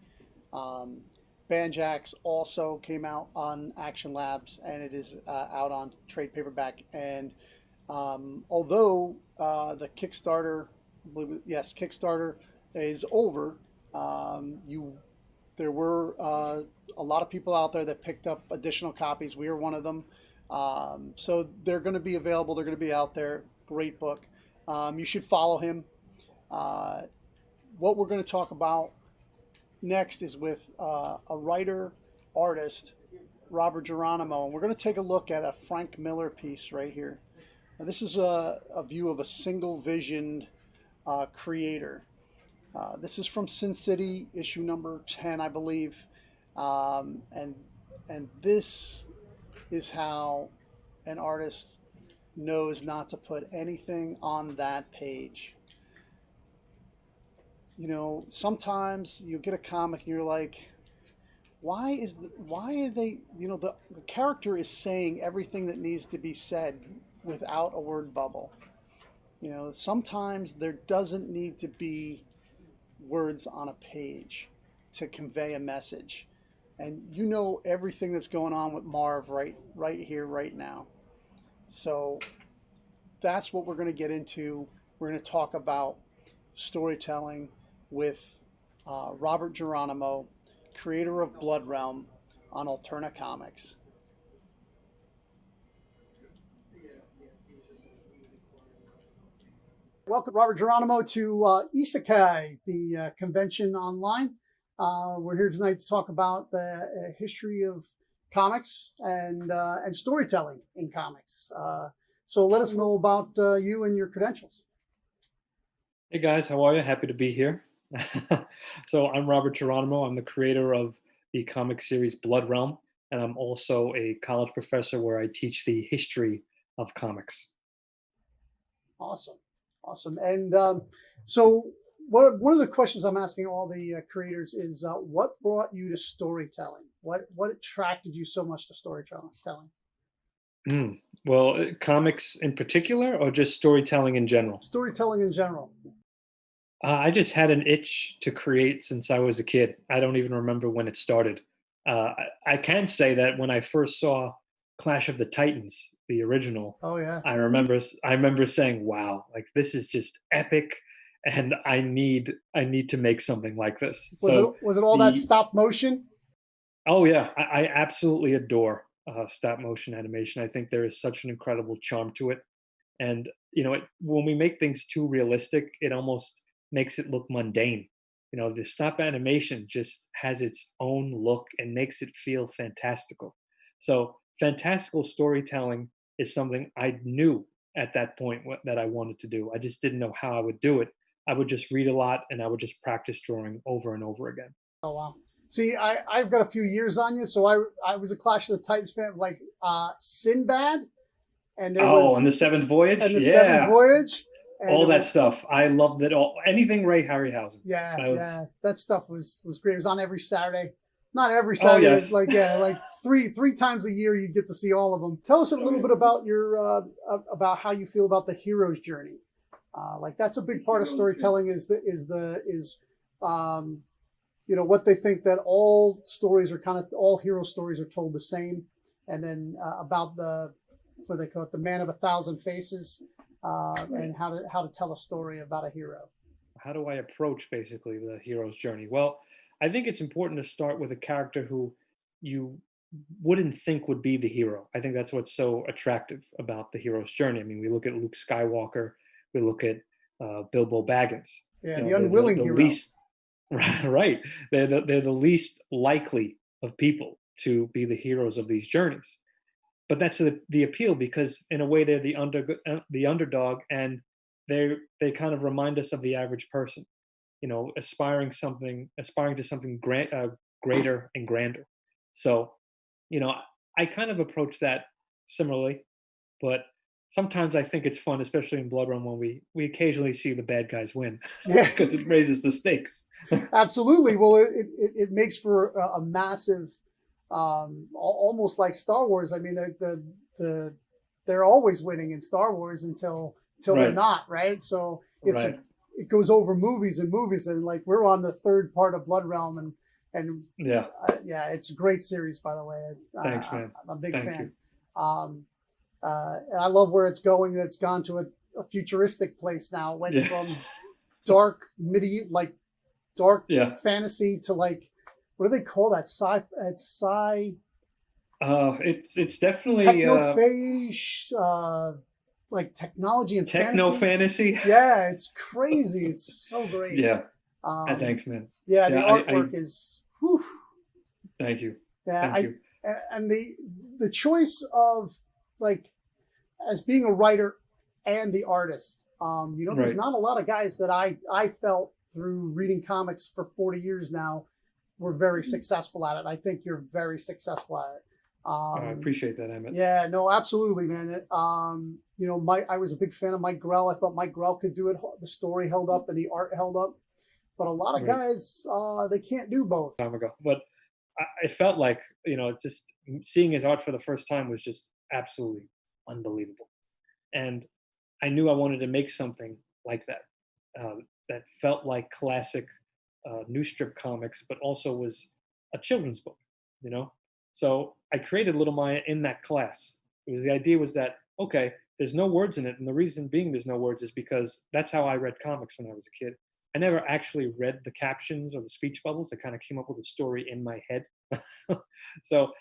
Banjax also came out on Action Labs, and it is out on trade paperback. And although the Kickstarter, Kickstarter is over, there were a lot of people out there that picked up additional copies. We are one of them. So they're going to be available. They're going to be out there. Great book. You should follow him. What we're going to talk about next is with a writer, artist, Robert Geronimo. And we're going to take a look at a Frank Miller piece right here. Now, this is a view of a single-visioned creator. This is from Sin City, issue number 10, I believe. And this is how an artist knows not to put anything on that page. Sometimes you get a comic and you're like, why are they, the character is saying everything that needs to be said without a word bubble. Sometimes there doesn't need to be words on a page to convey a message. And everything that's going on with Marv right here, right now. So that's what we're going to get into. We're going to talk about storytelling with Robert Geronimo, creator of Blood Realm, on Alterna Comics. Welcome, Robert Geronimo, to Isekai, the convention online. We're here tonight to talk about the history of comics and storytelling in comics. So let us know about you and your credentials. Hey guys, how are you? Happy to be here. So I'm Robert Geronimo. I'm the creator of the comic series Blood Realm, and I'm also a college professor where I teach the history of comics. Awesome. And so one of the questions I'm asking all the creators is, what brought you to storytelling? What attracted you so much to storytelling? Well, comics in particular, or just storytelling in general? Storytelling in general. I just had an itch to create since I was a kid. I don't even remember when it started. I can say that when I first saw Clash of the Titans, the original, oh yeah, I remember saying, "Wow, like this is just epic, and I need to make something like this." Was it all that stop motion? Oh yeah, I absolutely adore stop motion animation. I think there is such an incredible charm to it, and when we make things too realistic, it almost makes it look mundane. The stop animation just has its own look and makes it feel fantastical. So fantastical storytelling is something I knew at that point that I wanted to do. I just didn't know how I would do it. I would just read a lot and I would just practice drawing over and over again. Oh wow. See, I've got a few years on you, so I was a Clash of the Titans fan, like Sinbad, and and the Seventh Voyage, and the Seventh Voyage, and all that stuff. I loved it all. Anything Ray Harryhausen. Yeah, that stuff was great. It was on every Saturday. Not every Saturday, like three times a year you get to see all of them. Tell us a little bit about your about how you feel about the hero's journey. Like that's a big part of storytelling is what they think that all stories are all hero stories are told the same, and then about what they call it, the man of 1,000 faces, and how to tell a story about a hero. How do I approach basically the hero's journey? Well, I think it's important to start with a character who you wouldn't think would be the hero. I think that's what's so attractive about the hero's journey. I mean, we look at Luke Skywalker, we look at Bilbo Baggins. Yeah, the unwilling hero. Least, right. They're the least likely of people to be the heroes of these journeys. But that's the appeal, because in a way they're the underdog, and they kind of remind us of the average person, aspiring to something greater and grander. So, I kind of approach that similarly, but sometimes I think it's fun, especially in Blood Run, when we occasionally see the bad guys win, because it raises the stakes. Absolutely. Well, it makes for a massive, almost like Star Wars. I mean, they're always winning in Star Wars until they're not, right? So it goes over movies and movies, and like we're on the third part of Blood Realm, and it's a great series, by the way. Thanks, man. I'm a big Thank fan. You. And I love where it's going. It's gone to a futuristic place now. It went from dark dark fantasy to like, what do they call that? It's definitely technophage, like technology and fantasy. Yeah, it's crazy. It's so great. Yeah. Thanks, man. Yeah, the artwork is. Whew. Thank you. Yeah, Thank you. And the choice of like as being a writer and the artist. There's not a lot of guys that I felt through reading comics for 40 years now were very successful at it. I think you're very successful at it. I appreciate that, Emmett. Yeah, no, absolutely, man. I was a big fan of Mike Grell. I thought Mike Grell could do it. The story held up and the art held up. But a lot of guys, they can't do both. Time ago, but I felt like just seeing his art for the first time was just absolutely unbelievable, and I knew I wanted to make something like that, that felt like classic new strip comics, but also was a children's book. So I created Little Maya in that class. The idea was that, okay, there's no words in it, and the reason being there's no words is because that's how I read comics when I was a kid. I never actually read the captions or the speech bubbles. I kind of came up with a story in my head. So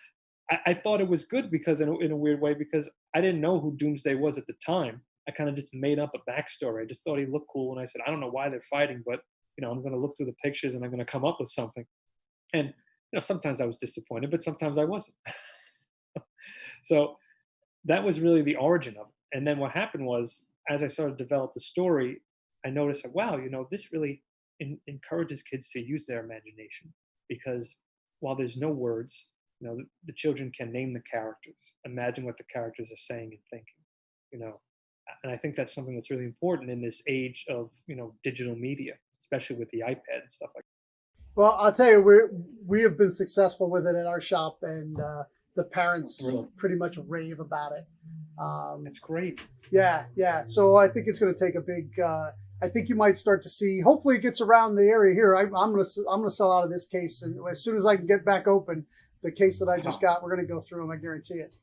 I thought it was good because in a weird way, because I didn't know who Doomsday was at the time. I kind of just made up a backstory. I just thought he looked cool, and I said, I don't know why they're fighting, but I'm going to look through the pictures and I'm going to come up with something. And sometimes I was disappointed, but sometimes I wasn't. So that was really the origin of it. And then what happened was, as I started to develop the story, I noticed that, wow, this really encourages kids to use their imagination, because while there's no words, the children can name the characters, imagine what the characters are saying and thinking, and I think that's something that's really important in this age of, digital media, especially with the iPad and stuff like that. Well, I'll tell you, we have been successful with it at our shop, and the parents pretty much rave about it. That's great. Yeah. So I think it's going to take a big. I think you might start to see. Hopefully, it gets around the area here. I'm gonna sell out of this case, and as soon as I can get back open, the case that I just got, we're gonna go through them. I guarantee it.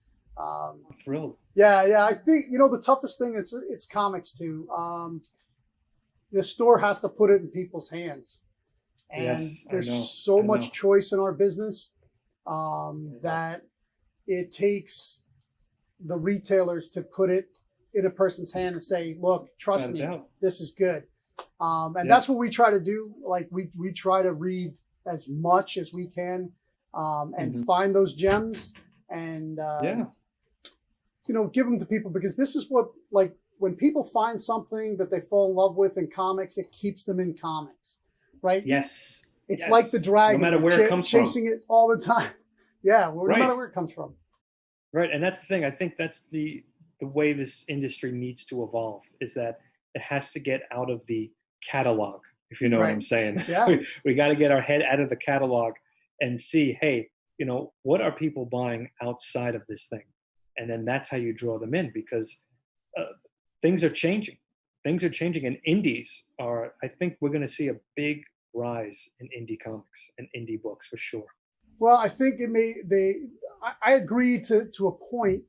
Thrilled. Yeah. I think the toughest thing is it's comics too. The store has to put it in people's hands, and there's so much choice in our business that it takes the retailers to put it in a person's hand and say, look, trust me, this is good. And that's what we try to do. Like we try to read as much as we can and find those gems. And give them to people, because this is what, like, when people find something that they fall in love with in comics, it keeps them in comics, right? Yes. It's like the dragon. No matter where it comes chasing from. it all the time. Yeah, well, no Right. matter where it comes from. Right, and that's the thing. I think that's the way this industry needs to evolve, is that it has to get out of the catalog, if you know what I'm saying. Yeah. we got to get our head out of the catalog and see, hey, what are people buying outside of this thing? And then that's how you draw them in, because things are changing. Things are changing, and indies are, I think we're going to see a big rise in indie comics and indie books for sure. Well, I think I agree to a point.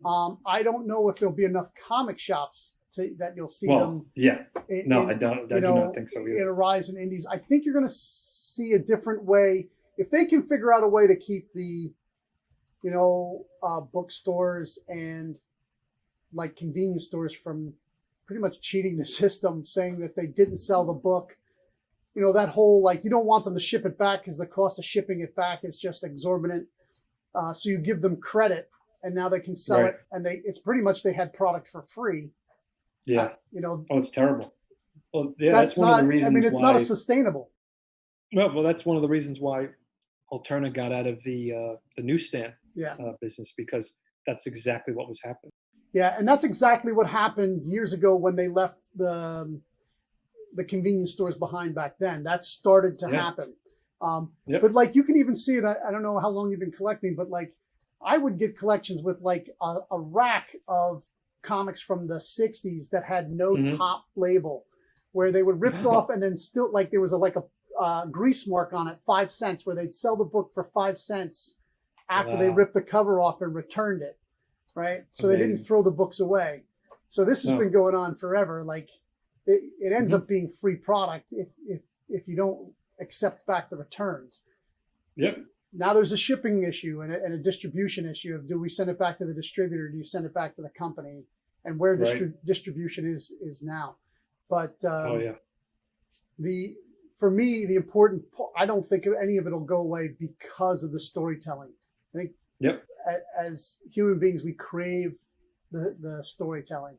I don't know if there'll be enough comic shops that you'll see them. Yeah. I do not think so either. In a rise in indies. I think you're going to see a different way. If they can figure out a way to keep the, bookstores and like convenience stores from pretty much cheating the system, saying that they didn't sell the book. That whole, like, you don't want them to ship it back because the cost of shipping it back is just exorbitant. So you give them credit, and now they can sell it, and it's pretty much they had product for free. Yeah. It's terrible. Well, yeah, that's one of the reasons. I mean, it's not a sustainable. Well, that's one of the reasons why Alterna got out of the newsstand business, because that's exactly what was happening. Yeah, and that's exactly what happened years ago when they left the convenience stores behind back then. That started to happen. But like, you can even see it. I don't know how long you've been collecting, but like, I would get collections with like a rack of comics from the 60s that had no top label, where they would rip it off, and then still, like, there was a grease mark on it, 5 cents, where they'd sell the book for 5 cents after they ripped the cover off and returned it. Right. So they didn't throw the books away. So this has been going on forever. Like, it ends up being free product if you don't accept back the returns. Yep. Now there's a shipping issue and a distribution issue of, do we send it back to the distributor? Do you send it back to the company? And where distribution is now. But for me, the important, I don't think any of it will go away because of the storytelling. I think as human beings, we crave the storytelling.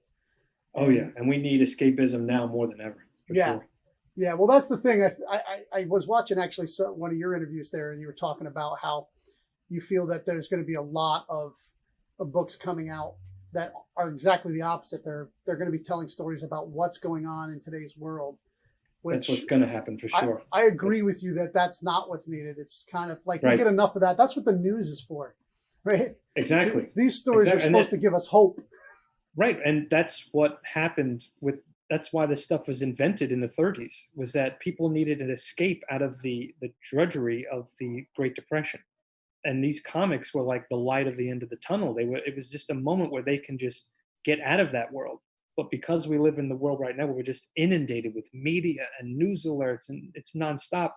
Oh, yeah. And we need escapism now more than ever. For sure. Yeah. Well, that's the thing. I was watching actually one of your interviews there, and you were talking about how you feel that there's going to be a lot of books coming out that are exactly the opposite. They're going to be telling stories about what's going on in today's world. That's what's going to happen for sure. I agree with you that that's not what's needed. It's kind of like, we get enough of that. That's what the news is for, right? Exactly. These stories are supposed to give us hope. Right. And that's what happened that's why this stuff was invented in the 30s, was that people needed an escape out of the drudgery of the Great Depression. And these comics were like the light of the end of the tunnel. It was just a moment where they can just get out of that world. But because we live in the world right now where we're just inundated with media and news alerts and it's nonstop,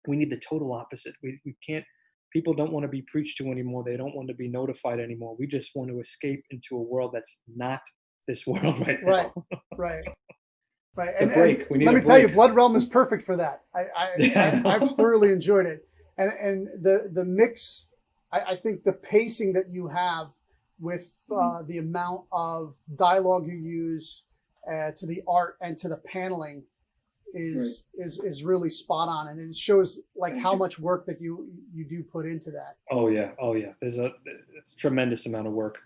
we need the total opposite. We can't, people don't want to be preached to anymore. They don't want to be notified anymore. We just want to escape into a world that's not this world right now. Right. And let me tell you, Blood Realm is perfect for that. I've thoroughly enjoyed it. And the mix, I think the pacing that you have with the amount of dialogue you use to the art and to the paneling is really spot on, and it shows like how much work that you do put into that. Oh yeah. It's a tremendous amount of work.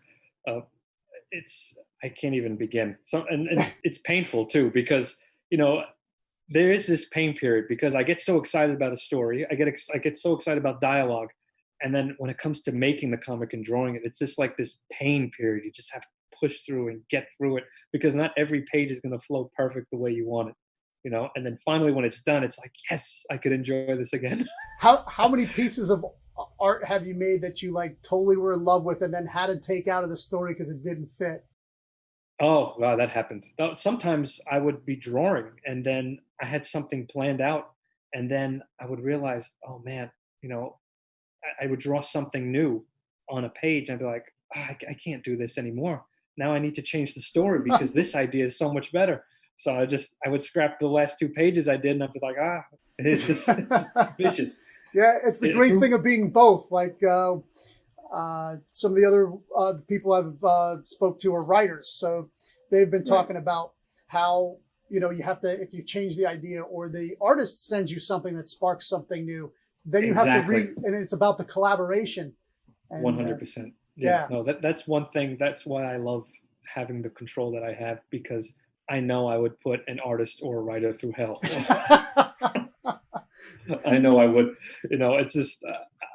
I can't even begin. And it's painful too, because there is this pain period, because I get so excited about a story, I get so excited about dialogue. And then when it comes to making the comic and drawing it, it's just like this pain period. You just have to push through and get through it, because not every page is going to flow perfect the way you want it, And then finally, when it's done, it's like, yes, I could enjoy this again. How many pieces of art have you made that you like totally were in love with and then had to take out of the story because it didn't fit? Oh, wow, that happened. Sometimes I would be drawing and then I had something planned out, and then I would realize, oh man, I would draw something new on a page and I'd be like, I can't do this anymore. Now I need to change the story because this idea is so much better. So I would scrap the last 2 pages I did, and I'd be like, it's just vicious. Yeah, it's the great thing of being both. Like Some of the other people I've spoke to are writers, so they've been talking about how you have to, if you change the idea or the artist sends you something that sparks something new, then you have to read, and it's about the collaboration. 100%. Yeah. No, that's one thing. That's why I love having the control that I have, because I know I would put an artist or a writer through hell. I know I would. It's just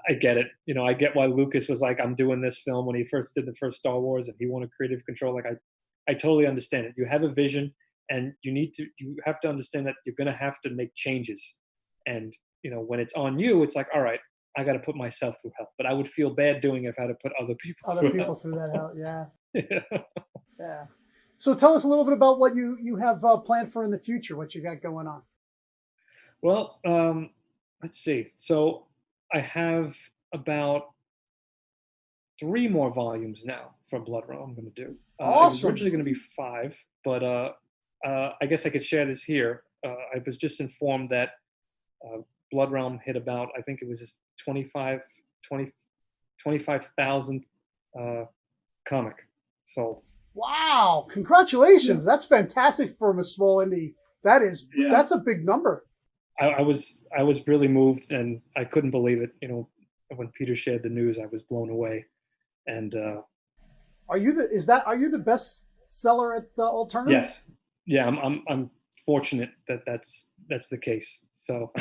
I get it. I get why Lucas was like, I'm doing this film when he first did the first Star Wars, and he wanted creative control. Like I totally understand it. You have a vision, and you have to understand that you're going to have to make changes. And when it's on you, it's like, all right, I got to put myself through hell. But I would feel bad doing it if I had to put other people through that hell. Yeah. Yeah. So tell us a little bit about what you have planned for in the future. What you got going on? Well, let's see. So I have about 3 more volumes now for Blood Realm I'm going to do. It was originally going to be 5, but I guess I could share this here. I was just informed that Blood Realm hit about, I think it was just 25,000 comic sold. Wow. Congratulations. Yeah. That's fantastic from a small indie. That's a big number. I was really moved, and I couldn't believe it. When Peter shared the news, I was blown away. And are you the best seller at Alternative? Yes. Yeah, I'm fortunate that's the case. So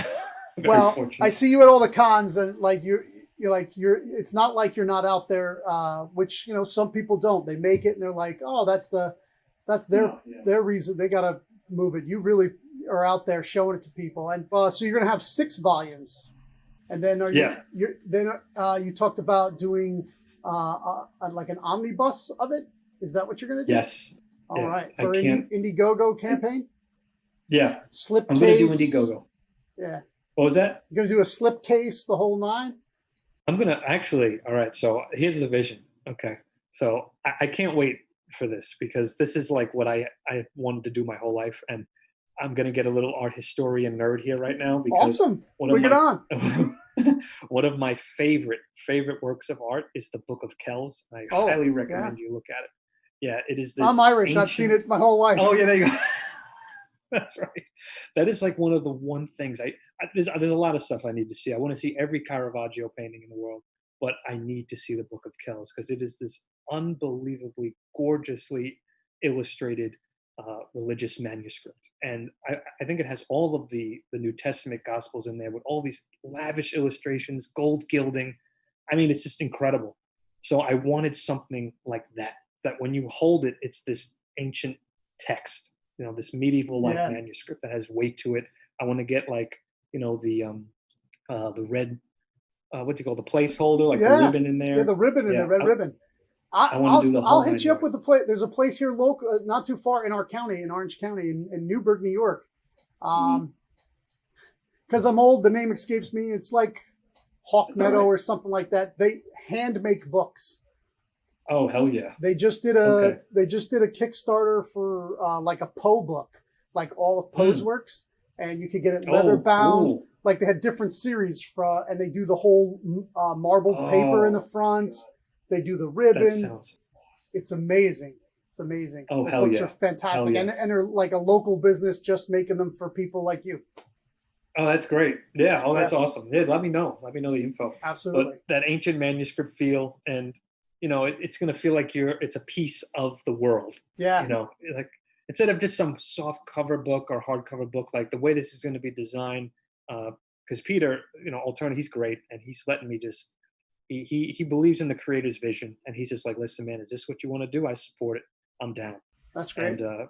well, fortunate. I see you at all the cons, and you're it's not like you're not out there, which some people don't. They make it and they're like, oh, that's their reason. They gotta move it. You really are out there showing it to people. And so you're gonna have 6 volumes, and then you talked about doing like an omnibus of it. Is that what you're gonna do? Yes. All right. For Indiegogo campaign. Yeah. Slipcase. I'm gonna do Indiegogo. Yeah. What was that? You're gonna do a slipcase, the whole 9. I'm gonna actually. All right. So here's the vision. Okay. So I can't wait for this, because this is like what I wanted to do my whole life, and I'm gonna get a little art historian nerd here right now. Because awesome. Bring it on. One of my favorite works of art is the Book of Kells. I highly recommend you look at it. Yeah, it is this. I'm Irish. I've seen it my whole life. Oh yeah, there you go. That's right. That is like one of the things there's a lot of stuff I need to see. I want to see every Caravaggio painting in the world, but I need to see the Book of Kells, because it is this unbelievably gorgeously illustrated religious manuscript. And I think it has all of the New Testament Gospels in there with all these lavish illustrations, gold gilding. I mean, it's just incredible. So I wanted something like that when you hold it, it's this ancient text, this medieval manuscript that has weight to it. I want to get the red, what do you call the placeholder, the ribbon in there. Yeah, the ribbon and the red ribbon. I'll hit you up with the place. There's a place here local, not too far in our county, in Orange County, in Newburgh, New York. Because I'm old, the name escapes me. It's like Hawk Meadow or something like that. They hand make books. Oh hell yeah! They just did a Kickstarter for like a Poe book, like all of Poe's works, and you could get it leather bound. Cool. Like they had different series and they do the whole marbled paper in the front. They do the ribbon. That sounds awesome. It's amazing. It's amazing. Oh, the hell books yeah. are fantastic. Yes. And they're like a local business just making them for people like you. Oh, that's great. Yeah. Oh, that's awesome. Yeah, let me know. Let me know the info. Absolutely. But that ancient manuscript feel, and it's going to feel like it's a piece of the world. Yeah. Like instead of just some soft cover book or hardcover book, like the way this is going to be designed, because Peter, Alternative, he's great, and he's letting me just, he believes in the creator's vision, and he's just like, listen, man, is this what you want to do? I support it. I'm down. That's great. And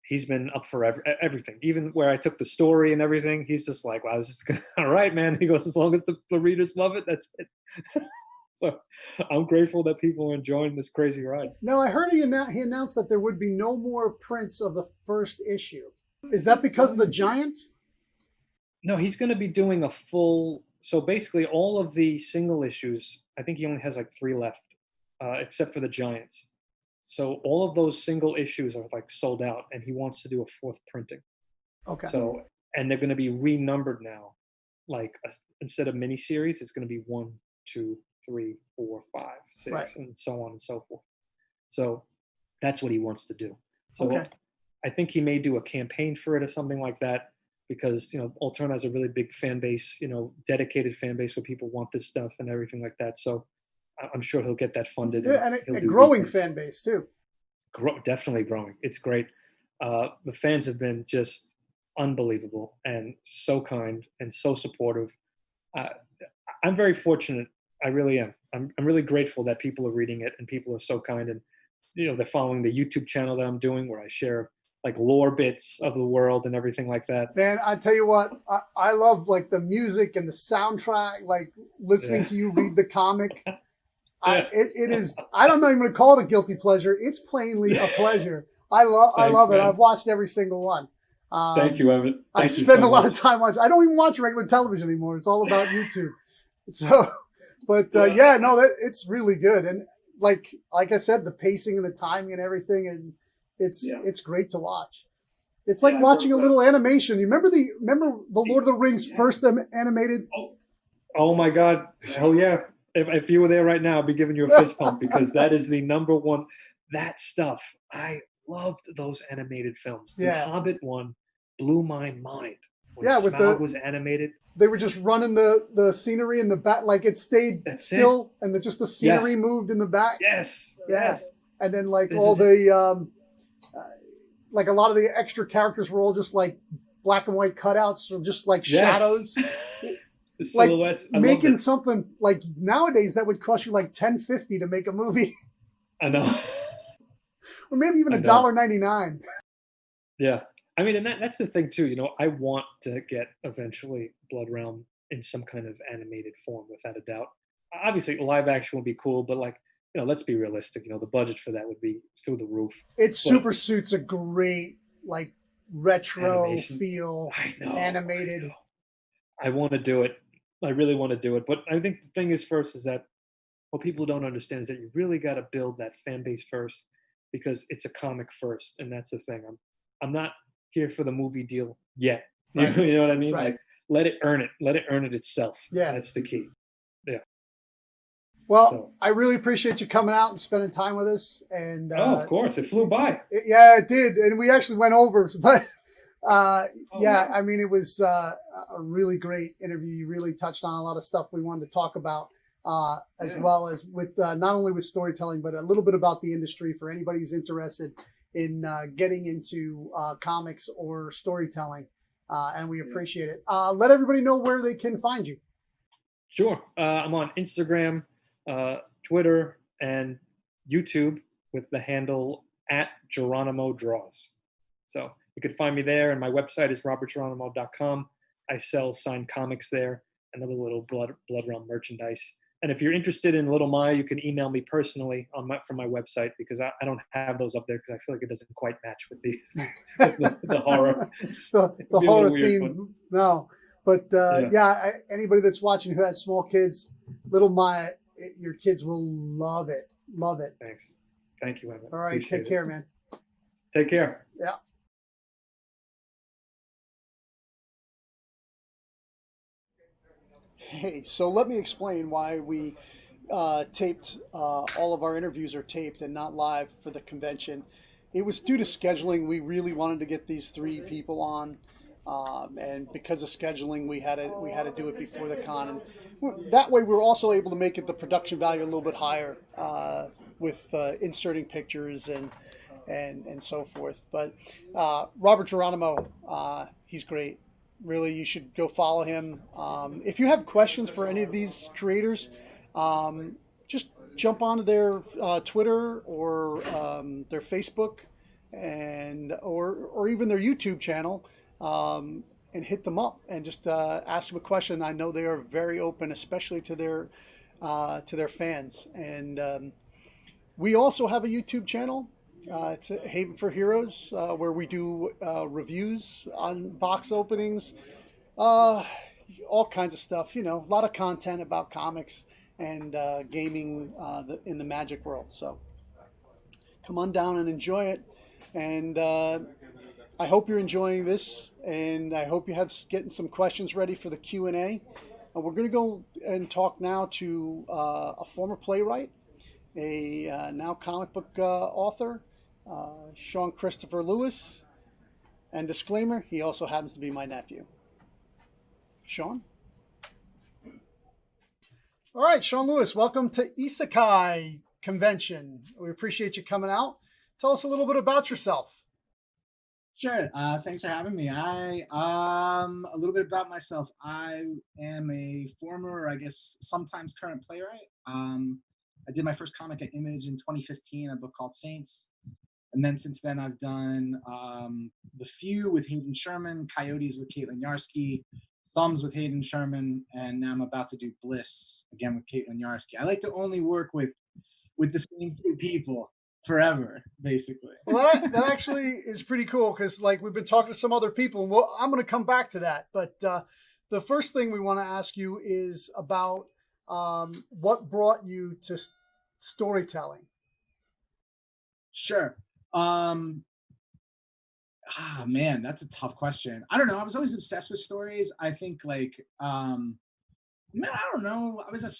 he's been up for everything, even where I took the story and everything. He's just like, wow, this is good. All right, man. He goes, as long as the readers love it, that's it. So I'm grateful that people are enjoying this crazy ride. No, I heard he announced that there would be no more prints of the first issue. Is that because of the giant? No, he's going to be doing a full. So basically, all of the single issues, I think he only has like 3 left, except for the Giants. So all of those single issues are like sold out, and he wants to do a 4th printing. Okay. So, and they're going to be renumbered now. Like instead of miniseries, it's going to be 1, 2, 3, 4, 5, 6, Right. and so on and so forth. So that's what he wants to do. So Okay. I think he may do a campaign for it or something like that, because Alterna has a really big fan base, dedicated fan base where people want this stuff and everything like that. So I'm sure he'll get that funded. Yeah, and he'll a do growing reprints. fan base too. Definitely growing. It's great. The fans have been just unbelievable and so kind and so supportive. I'm very fortunate. I really am. I'm really grateful that people are reading it and people are so kind, and they're following the YouTube channel that I'm doing, where I share like lore bits of the world and everything like that. Man, I tell you what, I love like the music and the soundtrack, like listening to you read the comic. It is, I'm not even going to call it a guilty pleasure. It's plainly a pleasure. I love it. Man. I've watched every single one. Thank you, Evan. I spend a lot of time watching. I don't even watch regular television anymore. It's all about YouTube. So, but it's really good. And like I said, the pacing and the timing and everything, and it's great to watch. It's like watching a little animation. You remember the Lord of the Rings first animated? Oh my God! Hell yeah! If you were there right now, I'd be giving you a fist pump, because that is the number one. That stuff, I loved those animated films. The Hobbit one blew my mind. When Smaug was animated. They were just running the scenery in the back, like it stayed still, and just the scenery moved in the back. Yes. And then like all the like a lot of the extra characters were all just like black and white cutouts, or just like shadows. The silhouettes. Like making something like nowadays that would cost you like $10.50 to make a movie. I know. Or maybe even $1.99. Yeah. I mean, and that's the thing too. I want to get eventually Blood Realm in some kind of animated form, without a doubt. Obviously, live action would be cool, but let's be realistic. The budget for that would be through the roof. It super suits a great like retro animation. Feel. I know, animated. I want to do it. I really want to do it. But I think the thing is that what people don't understand is that you really got to build that fan base first, because it's a comic first, and that's the thing. I'm not here for the movie deal yet. Right. You know what I mean? Right. Like, let it earn it. Let it earn it itself. Yeah. That's the key. Yeah. Well, I really appreciate you coming out and spending time with us. And of course. It flew by. It did. And we actually went over. But I mean, it was a really great interview. You really touched on a lot of stuff we wanted to talk about, as well as with not only with storytelling, but a little bit about the industry for anybody who's interested in getting into comics or storytelling. And we appreciate it. Let everybody know where they can find you. Sure. I'm on Instagram, Twitter, and YouTube with the handle @Geronimo_Draws. So you can find me there, and my website is robertgeronimo.com. I sell signed comics there and other little Blood Realm merchandise. And if you're interested in Little Maya, you can email me personally from my website, because I don't have those up there, because I feel like it doesn't quite match with the horror. the horror theme. No, but anybody that's watching who has small kids, Little Maya, your kids will love it. Love it. Thanks. Thank you, Evan. All right. Take care, man. Take care. Yeah. Hey, so let me explain why we taped, all of our interviews are taped and not live for the convention. It was due to scheduling. We really wanted to get these three people on, and because of scheduling, we had to do it before the con. And that way, we were also able to make it the production value a little bit higher, with inserting pictures and so forth. But Robert Geronimo, he's great. Really, you should go follow him. If you have questions for any of these creators, just jump onto their Twitter or their Facebook, or even their YouTube channel, and hit them up and just ask them a question. I know they are very open, especially to their fans. And we also have a YouTube channel. It's Haven for Heroes, where we do reviews on box openings, all kinds of stuff. A lot of content about comics and gaming in the Magic world. So come on down and enjoy it. And I hope you're enjoying this, and I hope you have getting some questions ready for the Q&A. We're going to go and talk now to a former playwright, a now comic book author, Sean Christopher Lewis. And disclaimer, he also happens to be my nephew. Sean? All right, Sean Lewis, welcome to Isekai Convention. We appreciate you coming out. Tell us a little bit about yourself. Sure. Thanks for having me. A little bit about myself. I am a former, I guess, sometimes current playwright. I did my first comic at Image in 2015, a book called Saints. And then since then, I've done The Few with Hayden Sherman, Coyotes with Caitlin Yarsky, Thumbs with Hayden Sherman, and now I'm about to do Bliss again with Caitlin Yarsky. I like to only work with the same two people forever, basically. Well, that actually is pretty cool because, like, we've been talking to some other people, and I'm going to come back to that. But the first thing we want to ask you is about what brought you to storytelling. Sure. Man, that's a tough question. I don't know. I was always obsessed with stories. I think, like, man, I don't know. I was a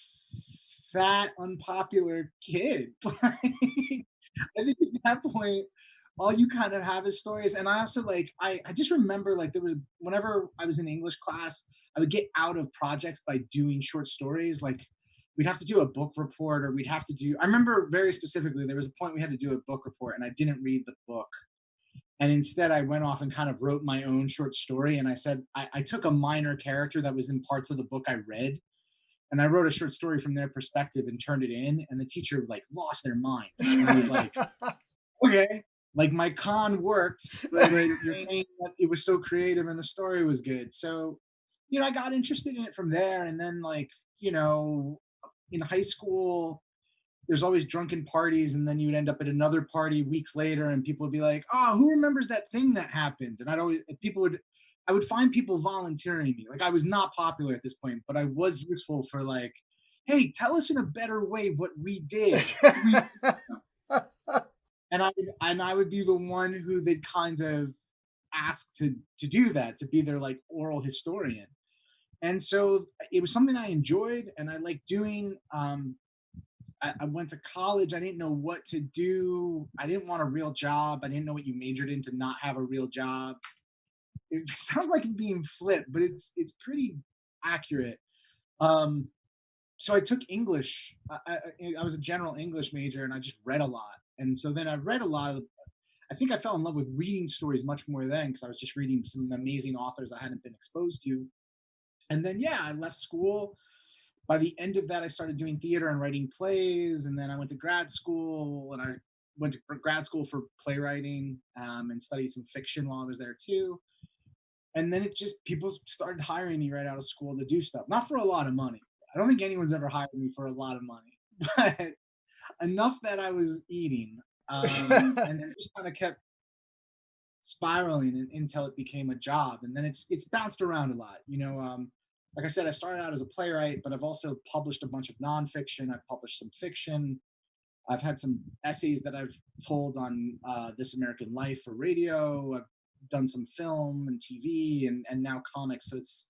fat, unpopular kid. I think at that point, all you kind of have is stories. And I also I just remember whenever I was in English class, I would get out of projects by doing short stories. Like we'd have to do a book report, or I remember very specifically, there was a point we had to do a book report and I didn't read the book. And instead I went off and kind of wrote my own short story. And I said, I took a minor character that was in parts of the book I read, and I wrote a short story from their perspective and turned it in. And the teacher lost their mind. And I was like, okay, my con worked. You're saying that it was so creative and the story was good. So, I got interested in it from there. And then in high school, there's always drunken parties. And then you would end up at another party weeks later and people would be like, oh, who remembers that thing that happened? And I would find people volunteering me. I was not popular at this point, but I was useful for hey, tell us in a better way what we did. And I would be the one who they'd kind of ask to do that, to be their oral historian. And so it was something I enjoyed and I liked doing. I went to college. I didn't know what to do. I didn't want a real job. I didn't know what you majored in to not have a real job. It sounds like I'm being flipped, but it's pretty accurate. So I took English. I was a general English major, and I just read a lot. And so then I read a lot of. I think I fell in love with reading stories much more then, because I was just reading some amazing authors I hadn't been exposed to. And then I left school. By the end of that, I started doing theater and writing plays, and then I went to grad school, and I went to grad school for playwriting and studied some fiction while I was there too. And then people started hiring me right out of school to do stuff. Not for a lot of money. I don't think anyone's ever hired me for a lot of money, but enough that I was eating. And then it just kind of kept spiraling until it became a job. And then it's bounced around a lot. Like I said, I started out as a playwright, but I've also published a bunch of nonfiction. I've published some fiction. I've had some essays that I've told on This American Life for radio. I've done some film and TV and now comics. So it's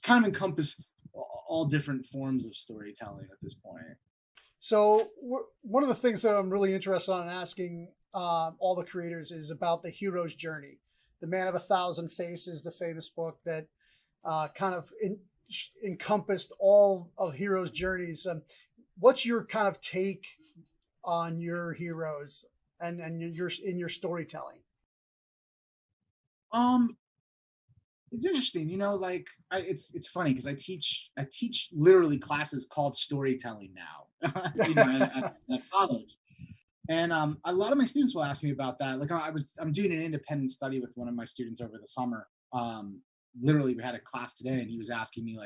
kind of encompassed all different forms of storytelling at this point. So one of the things that I'm really interested in asking all the creators is about the hero's journey. The Man of a Thousand Faces, the famous book that kind of encompassed all of heroes' journeys. What's your kind of take on your heroes and in your storytelling? It's interesting, it's funny because I teach literally classes called storytelling now, at college. And a lot of my students will ask me about that. I'm doing an independent study with one of my students over the summer. Literally we had a class today and he was asking me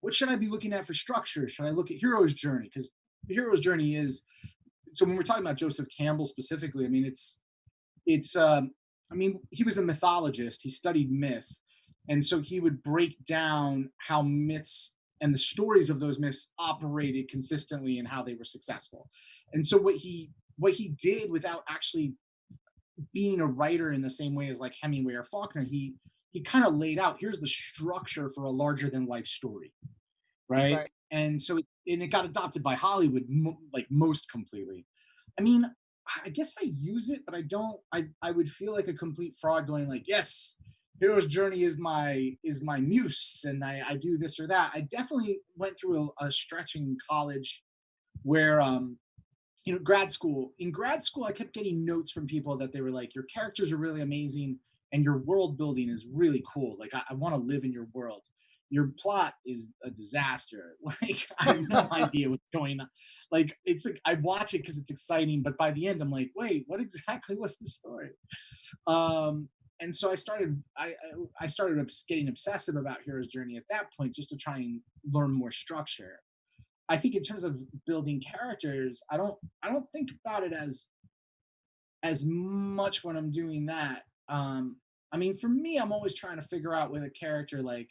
what should I be looking at for structure? Should I look at hero's journey? Because the hero's journey is, so when we're talking about Joseph Campbell specifically, I mean, he was a mythologist. He studied myth. And so he would break down how myths and the stories of those myths operated consistently and how they were successful. And so what he did, without actually being a writer in the same way as Hemingway or Faulkner, he he kind of laid out, here's the structure for a larger than life story, right? Right. And so it got adopted by Hollywood like most completely. I mean, I guess I use it, but I don't. I would feel like a complete fraud going like, yes, hero's journey is my muse, and I do this or that. I definitely went through a stretch in college where grad school. In grad school, I kept getting notes from people that they were like, your characters are really amazing and your world building is really cool. Like, I want to live in your world. Your plot is a disaster. Like, I have no idea what's going on. Like, it's like I watch it because it's exciting, but by the end, I'm like, wait, what exactly was the story? And so I started getting obsessive about Hero's Journey at that point, just to try and learn more structure. I think in terms of building characters, I don't think about it as much when I'm doing that. I mean, for me, I'm always trying to figure out with a character, like,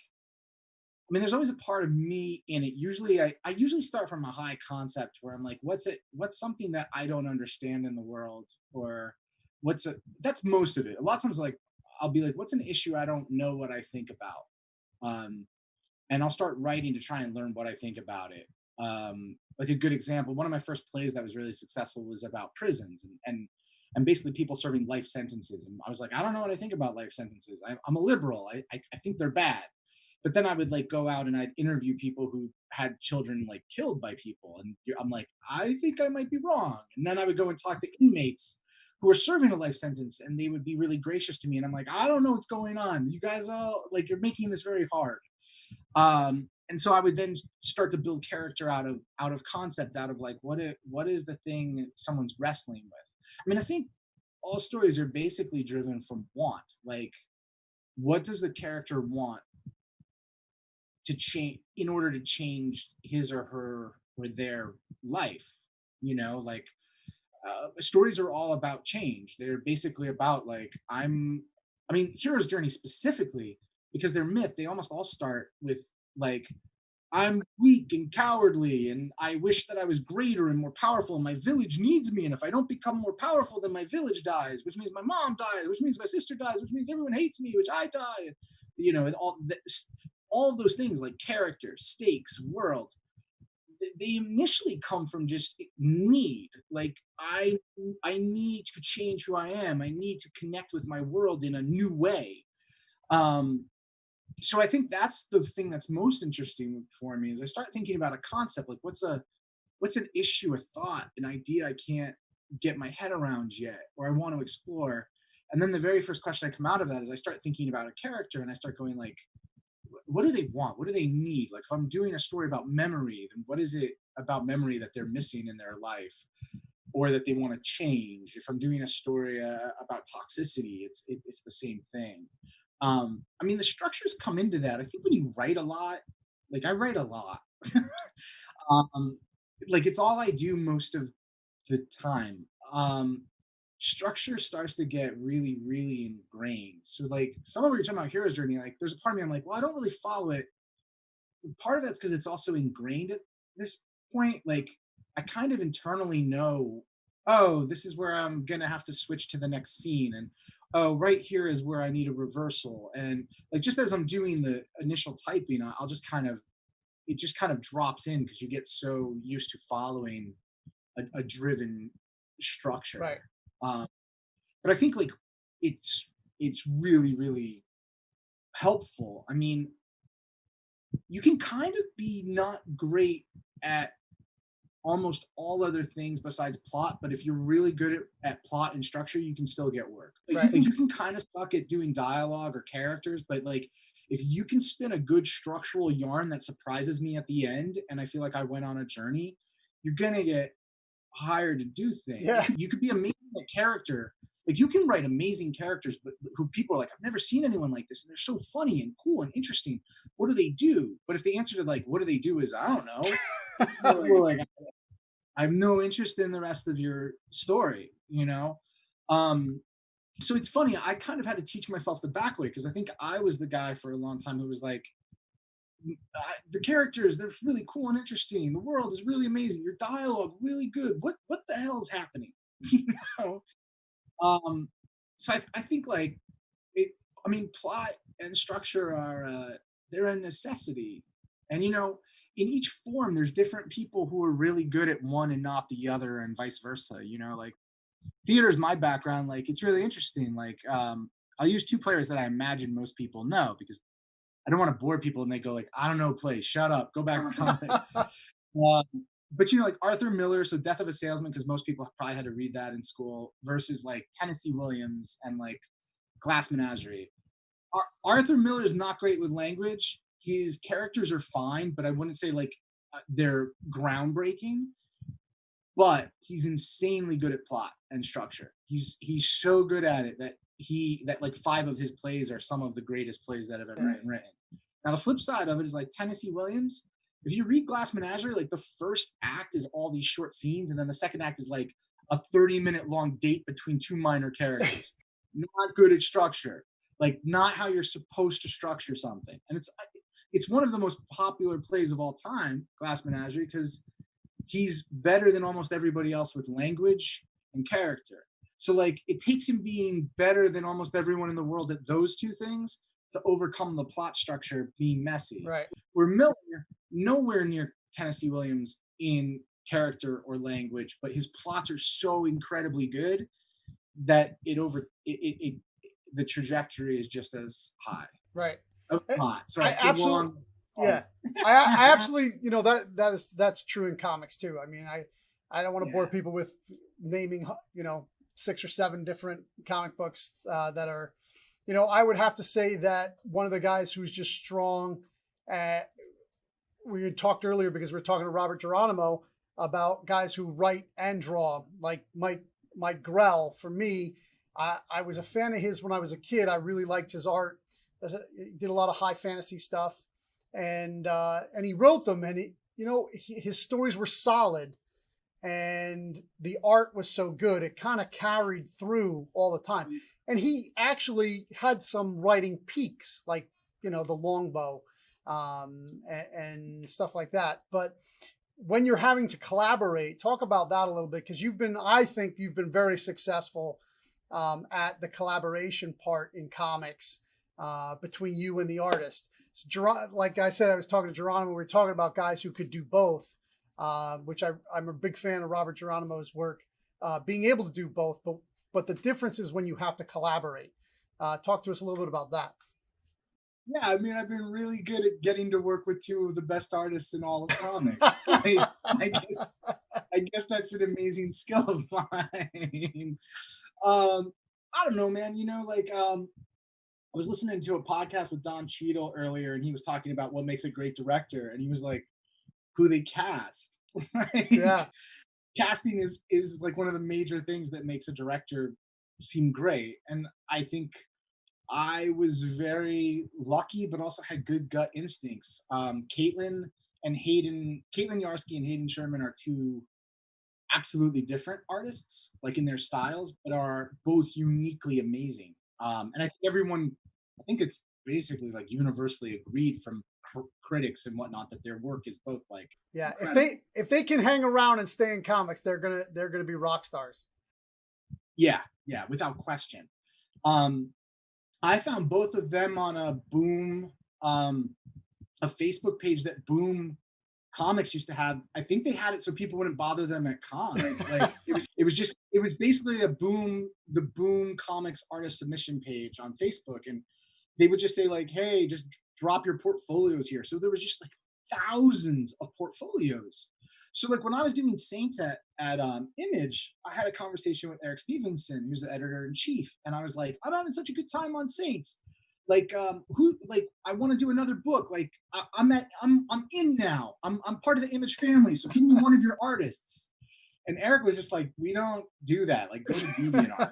I mean, there's always a part of me in it. Usually, I usually start from a high concept where I'm like, what's something that I don't understand in the world, or that's most of it. A lot of times, like, I'll be like, what's an issue I don't know what I think about, and I'll start writing to try and learn what I think about it. Like, a good example, one of my first plays that was really successful was about prisons, and basically people serving life sentences. And I was like, I don't know what I think about life sentences. I'm a liberal. I think they're bad. But then I would like go out and I'd interview people who had children like killed by people, and I'm like, I think I might be wrong. And then I would go and talk to inmates who are serving a life sentence, and they would be really gracious to me. And I'm like, I don't know what's going on. You guys all like, you're making this very hard. And so I would then start to build character out of concept, out of like, what is the thing someone's wrestling with. I mean, I think all stories are basically driven from want. Like, what does the character want to change in order to change his or her or their life? Like, stories are all about change. They're basically about like, I mean, Hero's Journey specifically, because they're myth, they almost all start with like, I'm weak and cowardly, and I wish that I was greater and more powerful. And my village needs me, and if I don't become more powerful, then my village dies, which means my mom dies, which means my sister dies, which means everyone hates me, which I die. And all of those things, like character, stakes, world, they initially come from just need. Like, I need to change who I am. I need to connect with my world in a new way. Um, so I think that's the thing that's most interesting for me, is I start thinking about a concept, like what's an issue, a thought, an idea I can't get my head around yet, or I want to explore. And then the very first question I come out of that is I start thinking about a character, and I start going like, what do they want? What do they need? Like, if I'm doing a story about memory, then what is it about memory that they're missing in their life, or that they want to change? If I'm doing a story about toxicity, it's the same thing. I mean, the structures come into that. I think when you write a lot, like I write a lot, um, like it's all I do most of the time. Structure starts to get really, really ingrained. So, like, some of what you're talking about Hero's Journey, like, there's a part of me I'm like, well, I don't really follow it. Part of that's because it's also ingrained at this point. Like, I kind of internally know, oh, this is where I'm gonna have to switch to the next scene, and oh, right here is where I need a reversal. And like, just as I'm doing the initial typing, I'll just kind of it just kind of drops in because you get so used to following a driven Right. structure. Um, but I think like it's really, really helpful. I mean, you can kind of be not great at almost all other things besides plot, but if you're really good at plot and structure, you can still get work. Right. Like, you can kind of suck at doing dialogue or characters, but like, if you can spin a good structural yarn that surprises me at the end, and I feel like I went on a journey, you're gonna get hired to do things. Yeah. You could be amazing at character. Like, you can write amazing characters, but who people are like, I've never seen anyone like this, and they're so funny and cool and interesting. What do they do? But if the answer to like, what do they do is, I don't know. You're like, I have no interest in the rest of your story. So it's funny, I kind of had to teach myself the back way, because I think I was the guy for a long time who was like, the characters, they're really cool and interesting, the world is really amazing, your dialogue really good, what the hell is happening? you know um so I think like it I mean, plot and structure are they're a necessity. And you know, in each form, there's different people who are really good at one and not the other, and vice versa. You know, like theater is my background. Like it's really interesting. Like I'll use two players that I imagine most people know because I don't want to bore people and they go like, I don't know plays, shut up, go back to comics. But you know, like Arthur Miller, so Death of a Salesman, because most people probably had to read that in school, versus like Tennessee Williams and like Glass Menagerie. Arthur Miller is not great with language. His characters are fine, but I wouldn't say like they're groundbreaking. But he's insanely good at plot and structure. He's so good at it that like 5 of his plays are some of the greatest plays that have ever been written. Now the flip side of it is like Tennessee Williams. If you read Glass Menagerie, like the first act is all these short scenes, and then the second act is like a 30-minute long date between 2 minor characters. Not good at structure, like not how you're supposed to structure something. And it's one of the most popular plays of all time, Glass Menagerie, because he's better than almost everybody else with language and character. So like it takes him being better than almost everyone in the world at those 2 things to overcome the plot structure being messy. Right. Where Miller, nowhere near Tennessee Williams in character or language, but his plots are so incredibly good that the trajectory is just as high. Right. So I absolutely, yeah, I absolutely, you know, that's true in comics too. I mean, I don't want to bore people with naming, you know, 6 or 7 different comic books that are, you know, I would have to say that one of the guys who's just strong at, we had talked earlier because we were talking to Robert Geronimo about guys who write and draw, like Mike Grell. For me, I was a fan of his when I was a kid. I really liked his art. He did a lot of high fantasy stuff, and he wrote them, and his stories were solid, and the art was so good. It kind of carried through all the time. And he actually had some writing peaks, like, you know, the Longbow and stuff like that. But when you're having to collaborate, talk about that a little bit, because I think you've been very successful at the collaboration part in comics between you and the artist. Like I said, I was talking to Geronimo. We were talking about guys who could do both, which I'm a big fan of Robert Geronimo's work, being able to do both. But the difference is when you have to collaborate. Talk to us a little bit about that. Yeah, I mean, I've been really good at getting to work with 2 of the best artists in all of comics. I guess that's an amazing skill of mine. I don't know, man. You know, like I was listening to a podcast with Don Cheadle earlier, and he was talking about what makes a great director, and he was like, who they cast. Right? Yeah. Casting is like one of the major things that makes a director seem great. And I think I was very lucky, but also had good gut instincts. Caitlin Yarsky and Hayden Sherman are 2 absolutely different artists, like in their styles, but are both uniquely amazing. And I think it's basically like universally agreed from critics and whatnot that their work is both like, yeah, incredible. if they can hang around and stay in comics, they're gonna be rock stars. Yeah, without question. I found both of them on a Boom, a Facebook page that Boom Comics used to have. I think they had it so people wouldn't bother them at cons. Like it was basically the Boom Comics artist submission page on Facebook, and they would just say like, hey, just drop your portfolios here. So there was just like thousands of portfolios. So like when I was doing Saints at Image, I had a conversation with Eric Stevenson, who's the editor-in-chief, and I was like, I'm having such a good time on Saints. Like I want to do another book. Like I'm in now. I'm part of the Image family. So give me one of your artists. And Eric was just like, we don't do that. Like go to DeviantArt.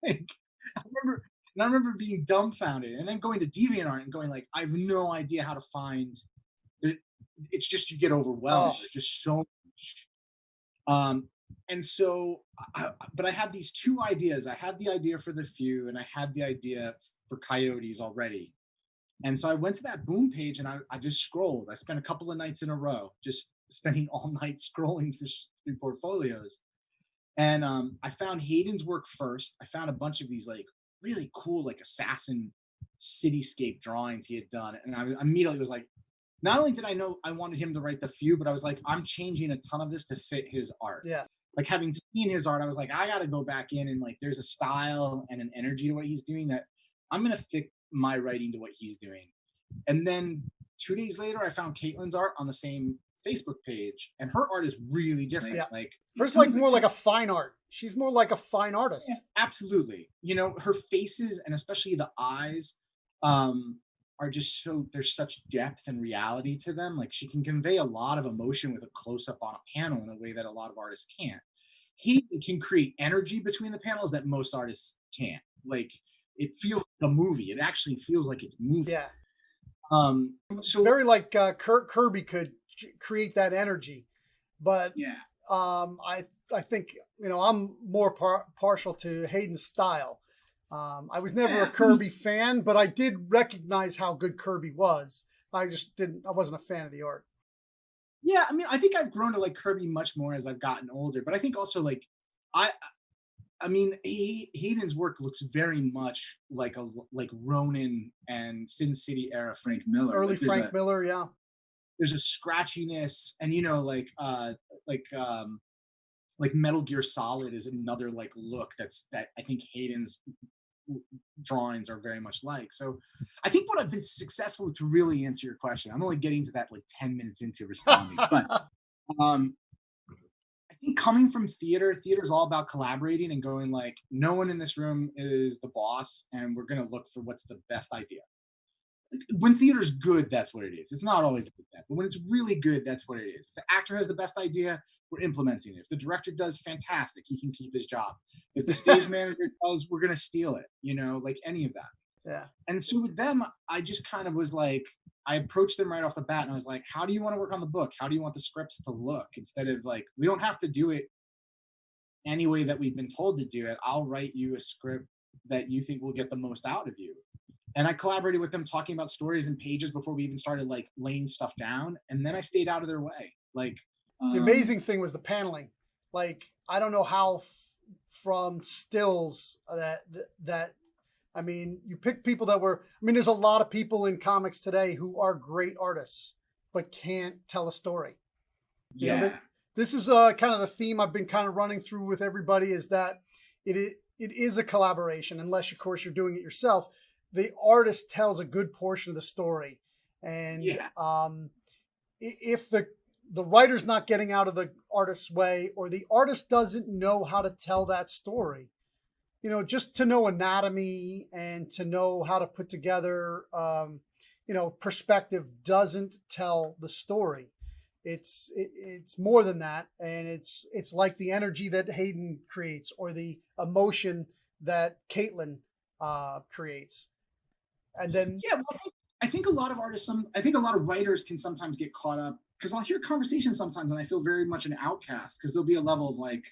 Like, I remember being dumbfounded, and then going to DeviantArt and going like, I have no idea how to find. It's just you get overwhelmed. There's just so much. And so, but I had these 2 ideas. I had the idea for The Few, and I had the idea for Coyotes already. And so I went to that Boom page, and I just scrolled. I spent a couple of nights in a row, just spending all night scrolling through portfolios. And I found Hayden's work first. I found a bunch of these like really cool, like assassin cityscape drawings he had done, and I immediately was like, not only did I know I wanted him to write the few, but I was like, I'm changing a ton of this to fit his art. Yeah. Like, having seen his art, I was like, I got to go back in, and like, there's a style and an energy to what he's doing that I'm going to fit my writing to what he's doing. And then 2 days later, I found Caitlin's art on the same Facebook page, and her art is really different. Yeah. Like, hers like more like a fine art. She's more like a fine artist. yeah, absolutely. You know, her faces, and especially the eyes, are just so, there's such depth and reality to them. Like, she can convey a lot of emotion with a close-up on a panel in a way that a lot of artists can't. He can create energy between the panels that most artists can't. Like, it feels like a movie. It actually feels like it's moving. Yeah. So Very like Kirby could create that energy, but yeah, I think, you know, I'm more partial to Hayden's style. I was never a Kirby fan, but I did recognize how good Kirby was. I wasn't a fan of the art. yeah. I mean, I think I've grown to like Kirby much more as I've gotten older. But I think also like I mean, Hayden's work looks very much like Ronin and Sin City era Frank Miller. Early like Frank Miller, yeah. There's a scratchiness, and you know, like Metal Gear Solid is another like look that I think Hayden's drawings are very much like. So I think what I've been successful to really answer your question, I'm only getting to that like 10 minutes into responding, but I think coming from theater's all about collaborating and going like, no one in this room is the boss, and we're going to look for what's the best idea. When theater's good, that's what it is. It's not always like that, but when it's really good, that's what it is. If the actor has the best idea, we're implementing it. If the director does, fantastic, he can keep his job. If the stage manager does, we're going to steal it, you know, like any of that. Yeah. And so with them, I just kind of was like, I approached them right off the bat, and I was like, how do you want to work on the book? How do you want the scripts to look? Instead of like, we don't have to do it any way that we've been told to do it. I'll write you a script that you think will get the most out of you. And I collaborated with them, talking about stories and pages before we even started like laying stuff down. And then I stayed out of their way. Like, the amazing thing was the paneling. Like, I don't know how from stills that I mean, you pick people that were, I mean, there's a lot of people in comics today who are great artists, but can't tell a story. You know, this is kind of the theme I've been kind of running through with everybody, is that it is a collaboration, unless, of course, you're doing it yourself. The artist tells a good portion of the story. And if the writer's not getting out of the artist's way, or the artist doesn't know how to tell that story, you know, just to know anatomy and to know how to put together, you know, perspective doesn't tell the story. It's more than that. And it's like the energy that Hayden creates, or the emotion that Caitlin creates. And then, yeah, well, I think a lot of artists, I think a lot of writers can sometimes get caught up, because I'll hear conversations sometimes and I feel very much an outcast, because there'll be a level of like,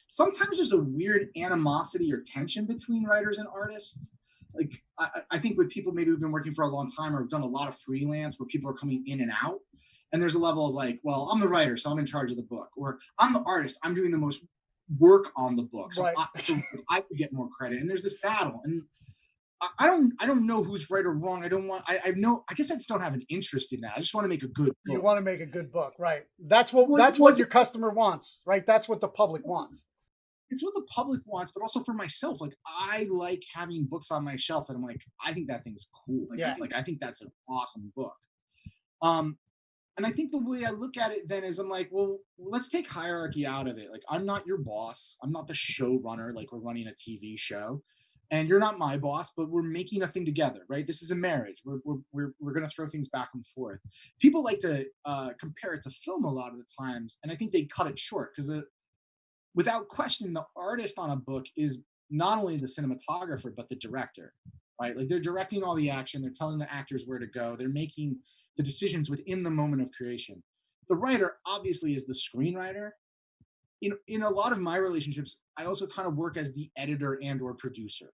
sometimes there's a weird animosity or tension between writers and artists. Like, I think with people maybe who've been working for a long time or have done a lot of freelance where people are coming in and out, and there's a level of like, well, I'm the writer, so I'm in charge of the book, or I'm the artist, I'm doing the most work on the book, so, right. so I should get more credit. And there's this battle, and I don't know who's right or wrong. I guess I just don't have an interest in that. I just want to make a good book. You want to make a good book, right? That's what your customer wants, right? That's what the public wants. It's what the public wants, but also for myself. Like, I like having books on my shelf that I'm like, I think that thing's cool. Like, I think that's an awesome book. And I think the way I look at it then is, I'm like, well, let's take hierarchy out of it. Like, I'm not your boss. I'm not the showrunner. Like, we're running a TV show. And you're not my boss, but we're making a thing together, right? This is a marriage. We're going to throw things back and forth. People like to compare it to film a lot of the times, and I think they cut it short, because without question, the artist on a book is not only the cinematographer, but the director, right? Like, they're directing all the action. They're telling the actors where to go. They're making the decisions within the moment of creation. The writer obviously is the screenwriter. In a lot of my relationships, I also kind of work as the editor and or producer,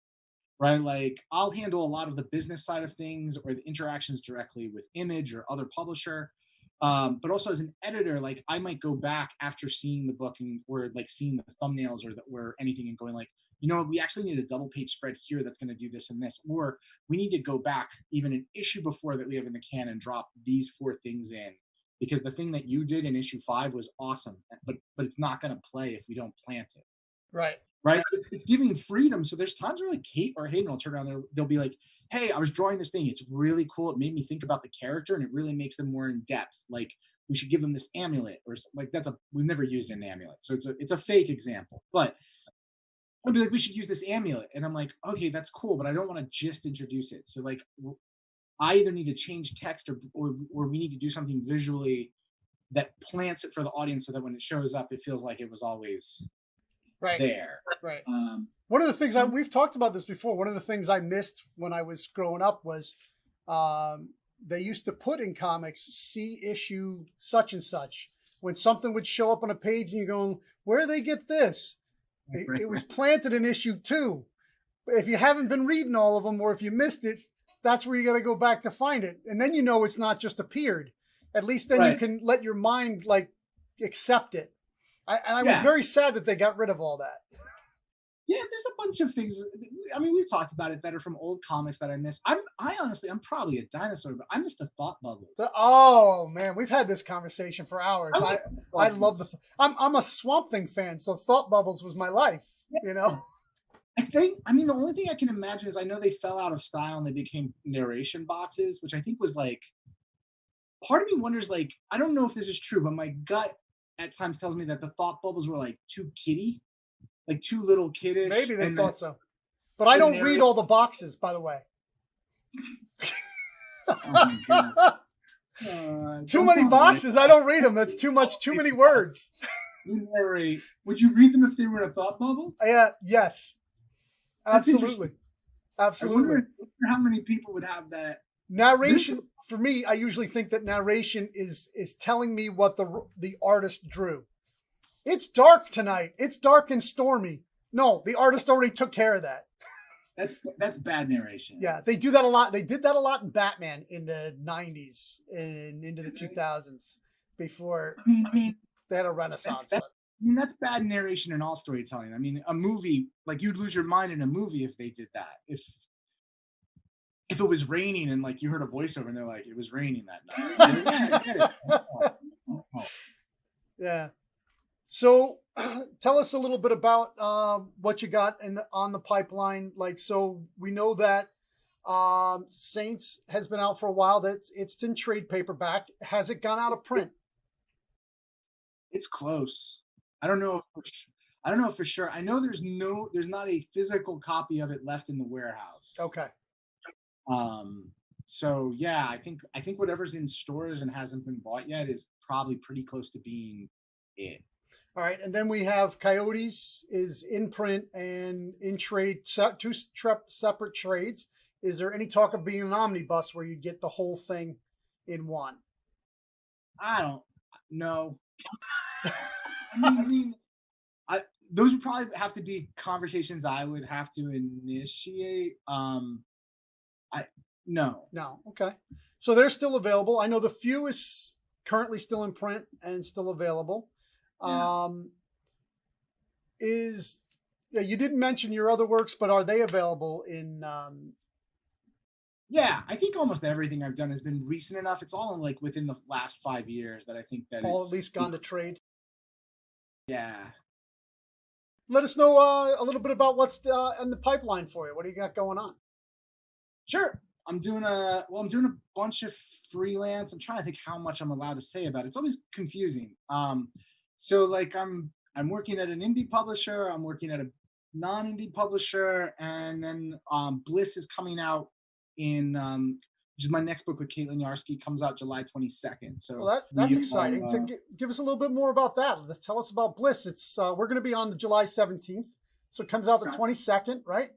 right? Like, I'll handle a lot of the business side of things or the interactions directly with Image or other publisher. But also as an editor, like, I might go back after seeing the book or like seeing the thumbnails or anything and going like, you know, we actually need a double page spread here that's going to do this and this, or we need to go back even an issue before that we have in the can and drop these 4 things in, because the thing that you did in issue 5 was awesome, but it's not going to play if we don't plant it. Right. Right. It's giving freedom. So there's times where like Kate or Hayden will turn around there. They'll be like, hey, I was drawing this thing. It's really cool. It made me think about the character and it really makes them more in depth. Like we should give them this amulet or like we've never used an amulet. So it's a fake example, but I'll be like, we should use this amulet. And I'm like, okay, that's cool, but I don't want to just introduce it. So like I either need to change text or we need to do something visually that plants it for the audience so that when it shows up, it feels like it was always there. Right. One of the things we've talked about this before. One of the things I missed when I was growing up was they used to put in comics, see issue such and such. When something would show up on a page and you're going, where do they get this? It was planted in issue 2. But if you haven't been reading all of them or if you missed it, that's where you got to go back to find it. And then you know it's not just appeared. At least then you can let your mind like accept it. I was very sad that they got rid of all that. Yeah, there's a bunch of things. I mean, we've talked about it better from old comics that I miss. I honestly, I'm probably a dinosaur, but I miss the thought bubbles. Oh man, we've had this conversation for hours. I love I'm a Swamp Thing fan, so thought bubbles was my life. You know. The only thing I can imagine is I know they fell out of style and they became narration boxes, which I think was like. Part of me wonders, like, I don't know if this is true, but my gut at times tells me that the thought bubbles were like too kiddie, like too little kiddish. Maybe they thought so. But I don't read all the boxes, by the way. Oh my God. Too many boxes. I don't read them. That's too many words. You narrate. Would you read them if they were in a thought bubble? Yes. Absolutely. Absolutely. I wonder how many people would have that. Narration, for me, I usually think that narration is telling me what the artist drew. It's dark tonight. It's dark and stormy. No, the artist already took care of that. That's bad narration. Yeah, they do that a lot. They did that a lot in Batman in the 90s and into the 2000s before they had a renaissance. That's bad narration in all storytelling. I mean, a movie, like you'd lose your mind in a movie if they did that. If it was raining and like you heard a voiceover and they're like, it was raining that night. Yeah. So tell us a little bit about what you got on the pipeline. Like, so we know that Saints has been out for a while. That it's in trade paperback. Has it gone out of print? It's close. I don't know for sure. I know there's not a physical copy of it left in the warehouse. Okay. So yeah, I think whatever's in stores and hasn't been bought yet is probably pretty close to being it. All right. And then we have Coyotes is in print and in trade, 2 separate trades. Is there any talk of being an omnibus where you get the whole thing in one? I don't know. Those would probably have to be conversations I would have to initiate. No. Okay. So they're still available. I know the Few is currently still in print and still available. Yeah. You didn't mention your other works, but are they available in? Yeah, I think almost everything I've done has been recent enough. It's all in like within the last 5 years that I think that all at least gone to trade. Yeah. Let us know a little bit about what's in the pipeline for you. What do you got going on? Sure. I'm doing a bunch of freelance. I'm trying to think how much I'm allowed to say about it. It's always confusing. So like I'm working at an indie publisher, I'm working at a non-indie publisher, and then Bliss is coming out in which is my next book with Caitlin Yarsky, comes out July 22nd. So that's exciting. Give us a little bit more about that. Tell us about Bliss. It's we're going to be on the July 17th, so it comes out the 22nd, right?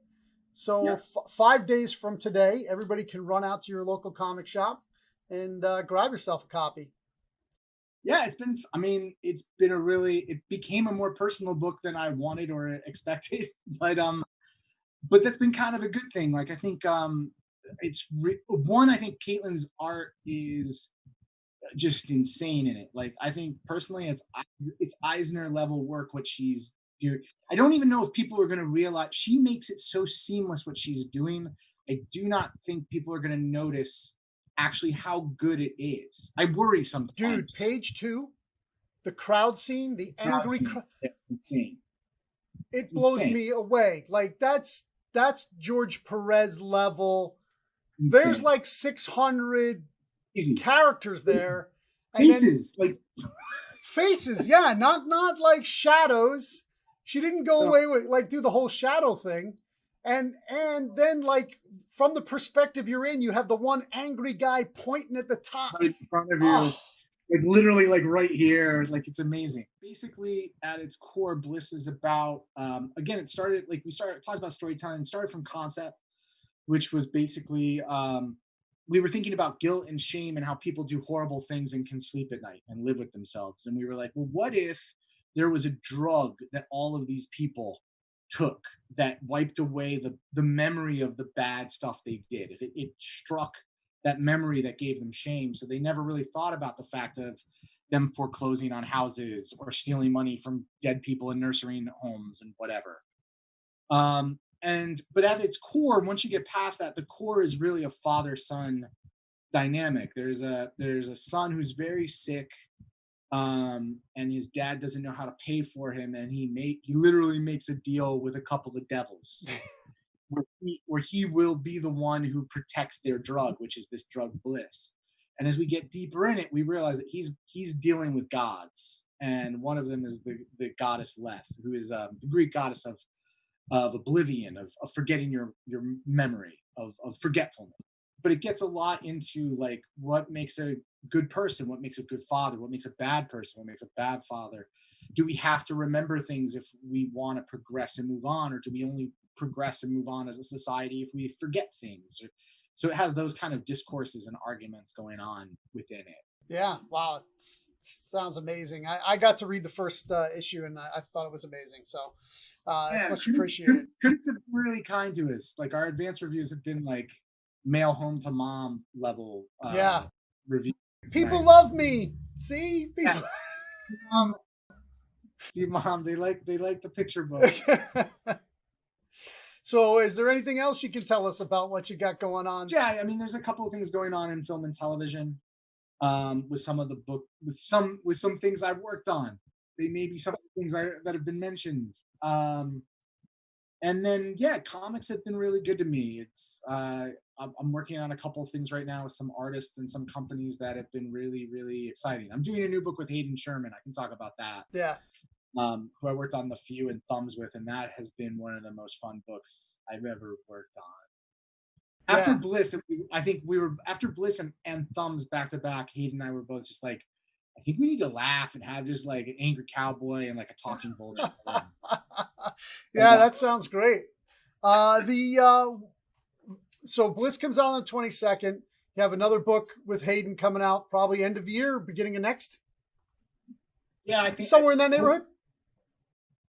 So 5 days from today, everybody can run out to your local comic shop and grab yourself a copy. Yeah, it became a more personal book than I wanted or expected, but that's been kind of a good thing. Like I think I think Caitlin's art is just insane in it. Like I think personally, it's Eisner level work what she's I don't even know if people are going to realize she makes it so seamless what she's doing. I do not think people are going to notice actually how good it is. I worry sometimes. Dude, page 2, the crowd scene, the angry crowd. It's insane. It blows me away. Like that's George Perez level. There's like 600 characters there. Faces, faces, yeah, not like shadows. She didn't go away with like do the whole shadow thing. And then like from the perspective you're in, you have the one angry guy pointing at the top. Right in front of you. Like literally like right here. Like it's amazing. Basically at its core, Bliss is about again, it started like talked about storytelling. It started from concept, which was basically we were thinking about guilt and shame and how people do horrible things and can sleep at night and live with themselves. And we were like, well, what if there was a drug that all of these people took that wiped away the memory of the bad stuff they did? If it struck that memory that gave them shame. So they never really thought about the fact of them foreclosing on houses or stealing money from dead people in nursing homes and whatever. But at its core, once you get past that, the core is really a father-son dynamic. There's a son who's very sick, and his dad doesn't know how to pay for him, and he literally makes a deal with a couple of devils, where he will be the one who protects their drug, which is this drug Bliss. And as we get deeper in it, we realize that he's dealing with gods, and one of them is the goddess Leth, who is the Greek goddess of oblivion, of forgetting your memory, of forgetfulness. But it gets a lot into like what makes a good person, what makes a good father, what makes a bad person, what makes a bad father. Do we have to remember things if we want to progress and move on, or do we only progress and move on as a society if we forget things? So it has those kind of discourses and arguments going on within it. Yeah, wow, it sounds amazing. I got to read the first issue and I thought it was amazing. So it's much appreciated. Critics have been really kind to us. Like our advanced reviews have been like mail home to mom level reviews. People love me. See, people. Yeah. See, mom, they like the picture book. So is there anything else you can tell us about what you got going on? Yeah, I mean, there's a couple of things going on in film and television. With some of the book, with some things I've worked on. They may be some things that have been mentioned. And then comics have been really good to me. It's I'm working on a couple of things right now with some artists and some companies that have been really, really exciting. I'm doing a new book with Hayden Sherman. I can talk about that. Yeah. Who I worked on The Few and Thumbs with, and that has been one of the most fun books I've ever worked on. After Bliss, I think we were after Bliss and Thumbs back to back. Hayden and I were both just like, I think we need to laugh and have just like an angry cowboy and like a talking vulture. Yeah, that sounds great. So Bliss comes out on the 22nd. You have another book with Hayden coming out probably end of year, beginning of next. Yeah, I think somewhere in that neighborhood.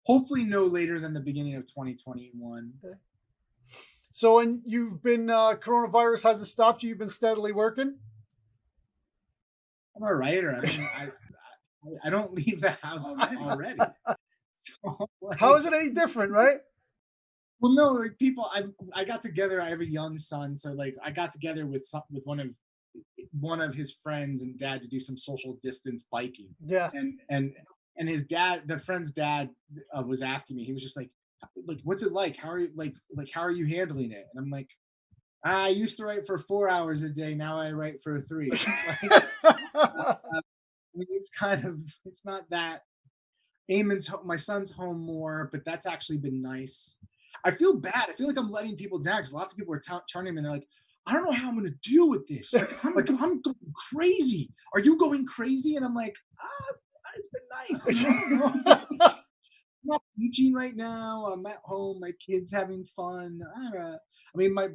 Hopefully, no later than the beginning of 2021. Okay. So, and you've been coronavirus hasn't stopped you. You've been steadily working. I'm a writer. I mean, I don't leave the house already. So, like, how is it any different, right? Well, no, like people. I got together. I have a young son, so like I got together with one of his friends and dad to do some social distance biking. Yeah. And his dad, the friend's dad, was asking me. He was just like, what's it like? How are you how are you handling it? And I'm like, I used to write for 4 hours a day. Now I write for 3. It's not that. My son's home more, but that's actually been nice. I feel bad. I feel like I'm letting people down because lots of people are turning to me and they're like, I don't know how I'm going to deal with this. I'm going crazy. Are you going crazy? And I'm like, it's been nice. I'm not teaching right now. I'm at home. My kid's having fun. I mean, my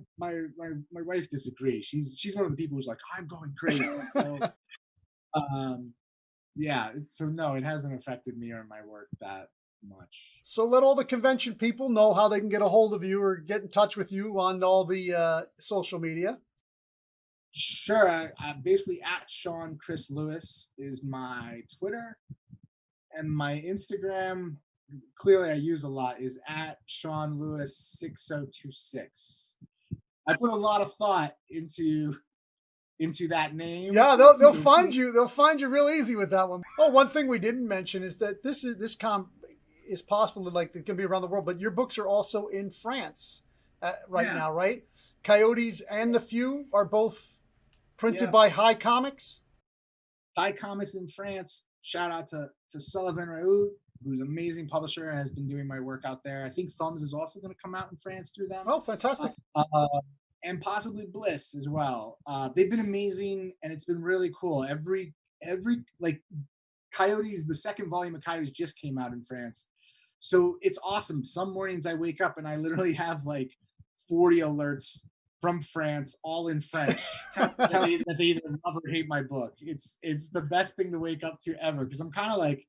wife disagrees. She's one of the people who's like, I'm going crazy. So, so no, it hasn't affected me or my work that much. So let all the convention people know how they can get a hold of you or get in touch with you on all the social media. Sure. I basically at Sean Chris Lewis is my Twitter, and my Instagram clearly I use a lot is at Sean Lewis 6026. I put a lot of thought into that name. Yeah, they'll find you. They'll find you real easy with that one. Oh, one thing we didn't mention is that this is possible, like it can be around the world, but your books are also in France right now, right? Coyotes and The Few are both printed by High Comics. High Comics in France. Shout out to Sullivan Raoult, who's an amazing publisher and has been doing my work out there. I think Thumbs is also going to come out in France through them. Oh, fantastic. And possibly Bliss as well. They've been amazing, and it's been really cool. Every like Coyotes, the second volume of Coyotes just came out in France. So it's awesome. Some mornings I wake up and I literally have like 40 alerts from France, all in French, telling me that they either love or hate my book. It's the best thing to wake up to ever, because I'm kind of like,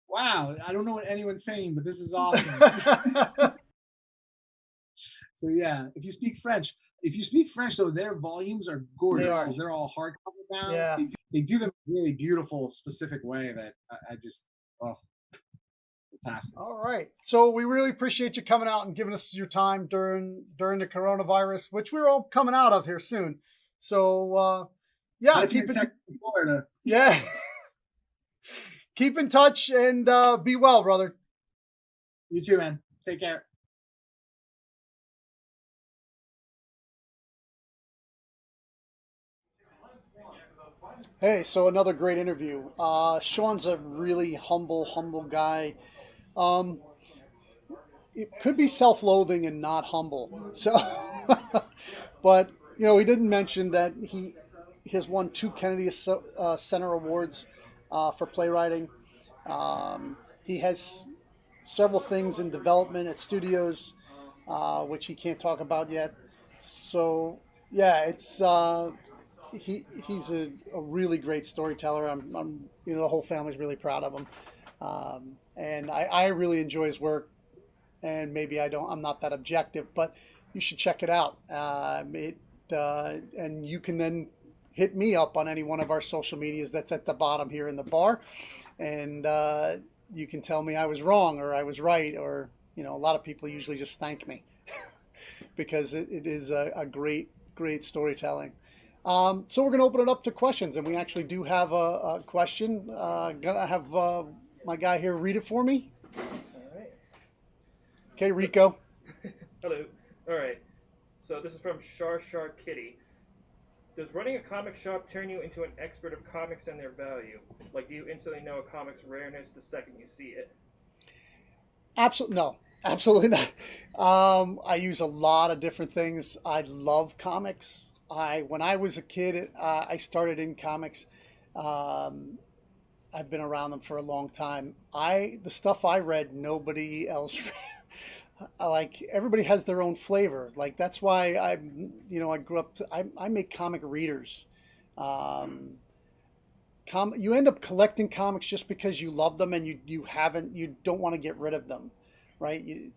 wow, I don't know what anyone's saying, but this is awesome. So yeah, if you speak French, though, their volumes are gorgeous because they're all hardcover bound. Yeah. They do them in a really beautiful, specific way that I just, fantastic. All right. So we really appreciate you coming out and giving us your time during the coronavirus, which we're all coming out of here soon. So keep in Florida. Yeah. Keep in touch and be well, brother. You too, man. Take care. Hey, so another great interview. Sean's a really humble guy. It could be self-loathing and not humble. So, but he didn't mention that he has won 2 Kennedy Center Awards for playwriting. He has several things in development at studios, which he can't talk about yet. So, yeah, it's he's a really great storyteller. I'm the whole family's really proud of him, and I really enjoy his work. And maybe I'm not that objective, but you should check it out. And you can then hit me up on any one of our social medias that's at the bottom here in the bar, and you can tell me I was wrong or I was right, or a lot of people usually just thank me because it is a great storytelling. So we're going to open it up to questions, and we actually do have a question. Gonna have my guy here read it for me. All right. Okay, Rico. Hello. All right. So this is from Shar Kitty. Does running a comic shop turn you into an expert of comics and their value? Like, do you instantly know a comic's rareness the second you see it? Absolutely no. Absolutely not. I use a lot of different things. I love comics. When I was a kid, I started in comics. I've been around them for a long time. The stuff I read, nobody else read. Like, everybody has their own flavor. Like, that's why I grew up I make comic readers. You end up collecting comics just because you love them and you don't want to get rid of them, right? You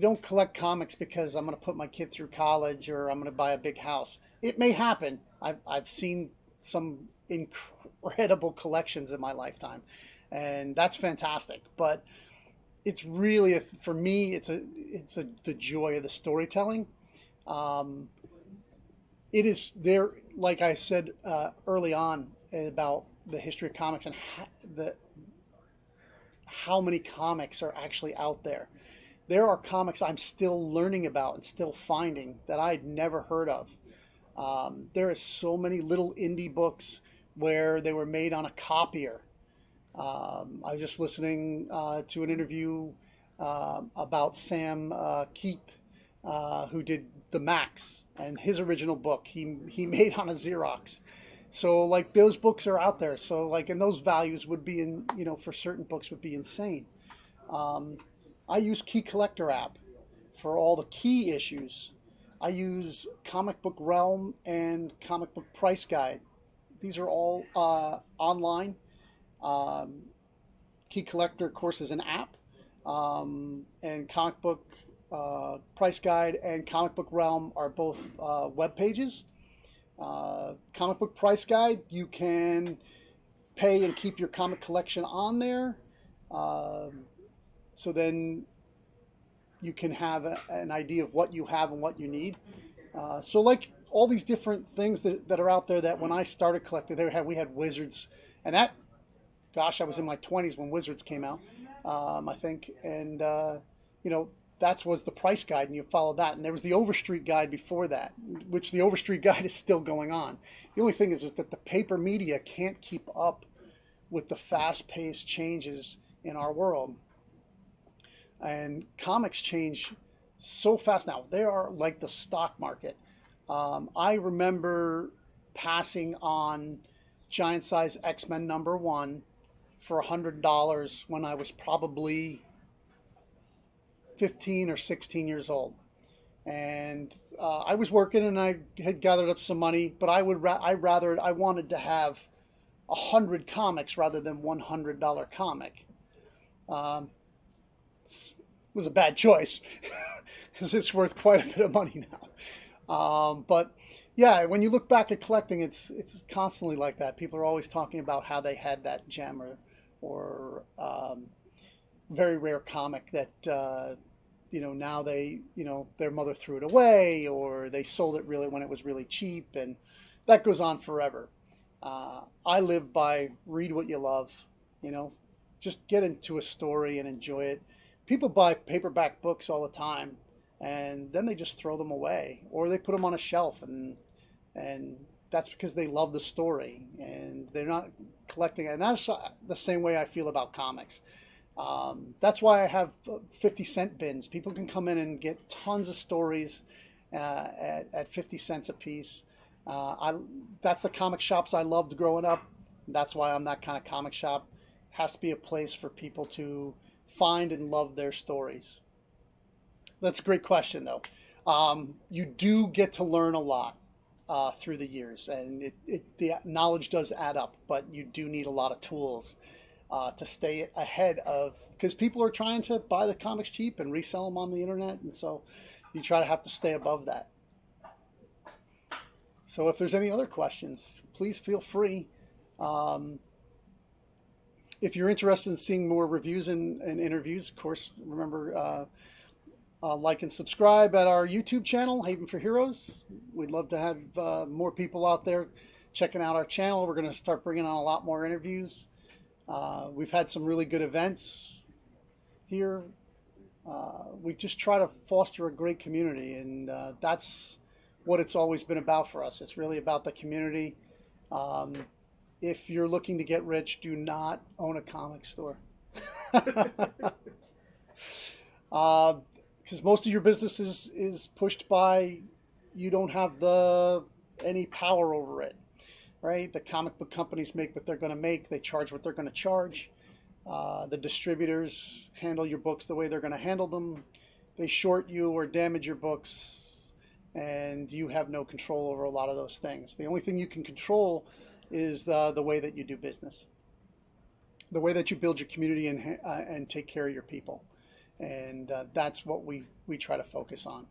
don't collect comics because I'm going to put my kid through college or I'm going to buy a big house. It may happen. I've seen some incredible collections in my lifetime, and that's fantastic. But it's really, for me, it's the joy of the storytelling. It is there, like I said early on about the history of comics and how many comics are actually out there. There are comics I'm still learning about and still finding that I'd never heard of. There is so many little indie books where they were made on a copier. I was just listening to an interview about Sam Keith, who did The Max, and his original book he made on a Xerox. So, like, those books are out there. So, like, and those values would be for certain books would be insane. I use Key Collector app for all the key issues. I use Comic Book Realm and Comic Book Price Guide. These are all online. Key Collector, of course, is an app. And Comic Book Price Guide and Comic Book Realm are both web pages. Comic Book Price Guide, you can pay and keep your comic collection on there. so then you can have an idea of what you have and what you need. So like all these different things that are out there, that when I started collecting, we had Wizards, and that, gosh, I was in my 20s when Wizards came out, I think, and you know, that was the price guide, and you follow that. And there was the Overstreet guide before that, which the Overstreet guide is still going on. The only thing is that the paper media can't keep up with the fast-paced changes in our world. And comics change so fast now. They are like the stock market. I remember passing on Giant Size X-Men #1 for $100 when I was probably 15 or 16 years old. And I was working, and I had gathered up some money, but I wanted to have 100 comics rather than $100 comic. It was a bad choice because it's worth quite a bit of money now. But yeah, when you look back at collecting, it's constantly like that. People are always talking about how they had that gem or very rare comic that you know, now they, you know, their mother threw it away, or they sold it really when it was really cheap, and that goes on forever. I live by read what you love, you know, just get into a story and enjoy it. People buy paperback books all the time, and then they just throw them away, or they put them on a shelf, and that's because they love the story and they're not collecting it. And that's the same way I feel about comics. That's why I have 50-cent bins. People can come in and get tons of stories at 50 cents a piece. That's the comic shops I loved growing up. That's why I'm that kind of comic shop. It has to be a place for people to find and love their stories. That's a great question, though. You do get to learn a lot through the years, and the knowledge does add up, but you do need a lot of tools to stay ahead of, because people are trying to buy the comics cheap and resell them on the internet, and so you have to stay above that. So if there's any other questions, please feel free. If you're interested in seeing more reviews and interviews, of course, remember, like and subscribe at our YouTube channel, Haven for Heroes. We'd love to have more people out there checking out our channel. We're going to start bringing on a lot more interviews. We've had some really good events here. We just try to foster a great community, and that's what it's always been about for us. It's really about the community. If you're looking to get rich, do not own a comic store. Because most of your business is pushed by, you don't have any power over it, right? The comic book companies make what they're going to make. They charge what they're going to charge. The distributors handle your books the way they're going to handle them. They short you or damage your books, and you have no control over a lot of those things. The only thing you can control is the way that you do business, the way that you build your community and take care of your people. And that's what we try to focus on.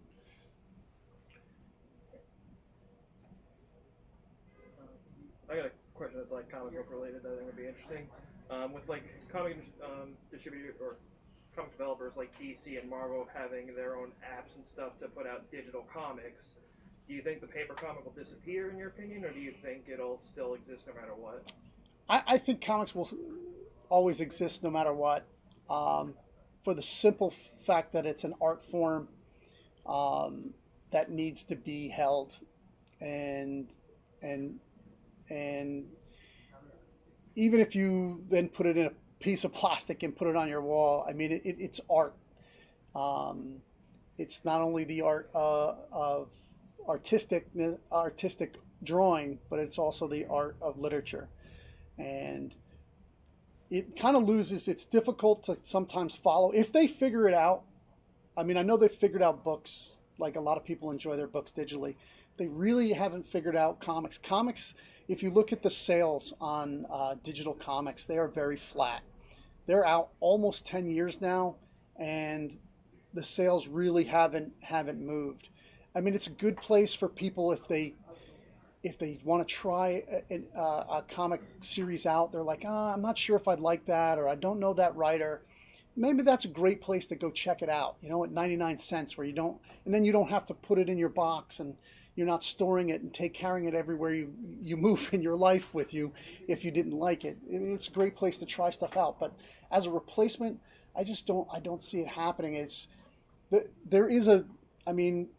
I got a question that's like comic book related that I think would be interesting. With like comic distributor or comic developers like DC and Marvel having their own apps and stuff to put out digital comics, do you think the paper comic will disappear in your opinion, or do you think it'll still exist no matter what? I think comics will always exist no matter what. For the simple fact that it's an art form that needs to be held, and even if you then put it in a piece of plastic and put it on your wall, I mean, it's art. It's not only the art of artistic drawing, but it's also the art of literature, and it kind of loses. It's difficult to sometimes follow if they figure it out. I mean, I know they've figured out books, like a lot of people enjoy their books digitally. They really haven't figured out comics. Comics, if you look at the sales on digital comics, they are very flat. They're out almost 10 years now, and the sales really haven't moved. I mean, it's a good place for people if they want to try a comic series out. They're like, I'm not sure if I'd like that, or I don't know that writer. maybe that's a great place to go check it out, at 99 cents, where and then you don't have to put it in your box, and you're not storing it and carrying it everywhere you move in your life with you if you didn't like it. I mean, it's a great place to try stuff out. But as a replacement, I don't see it happening. There is I mean,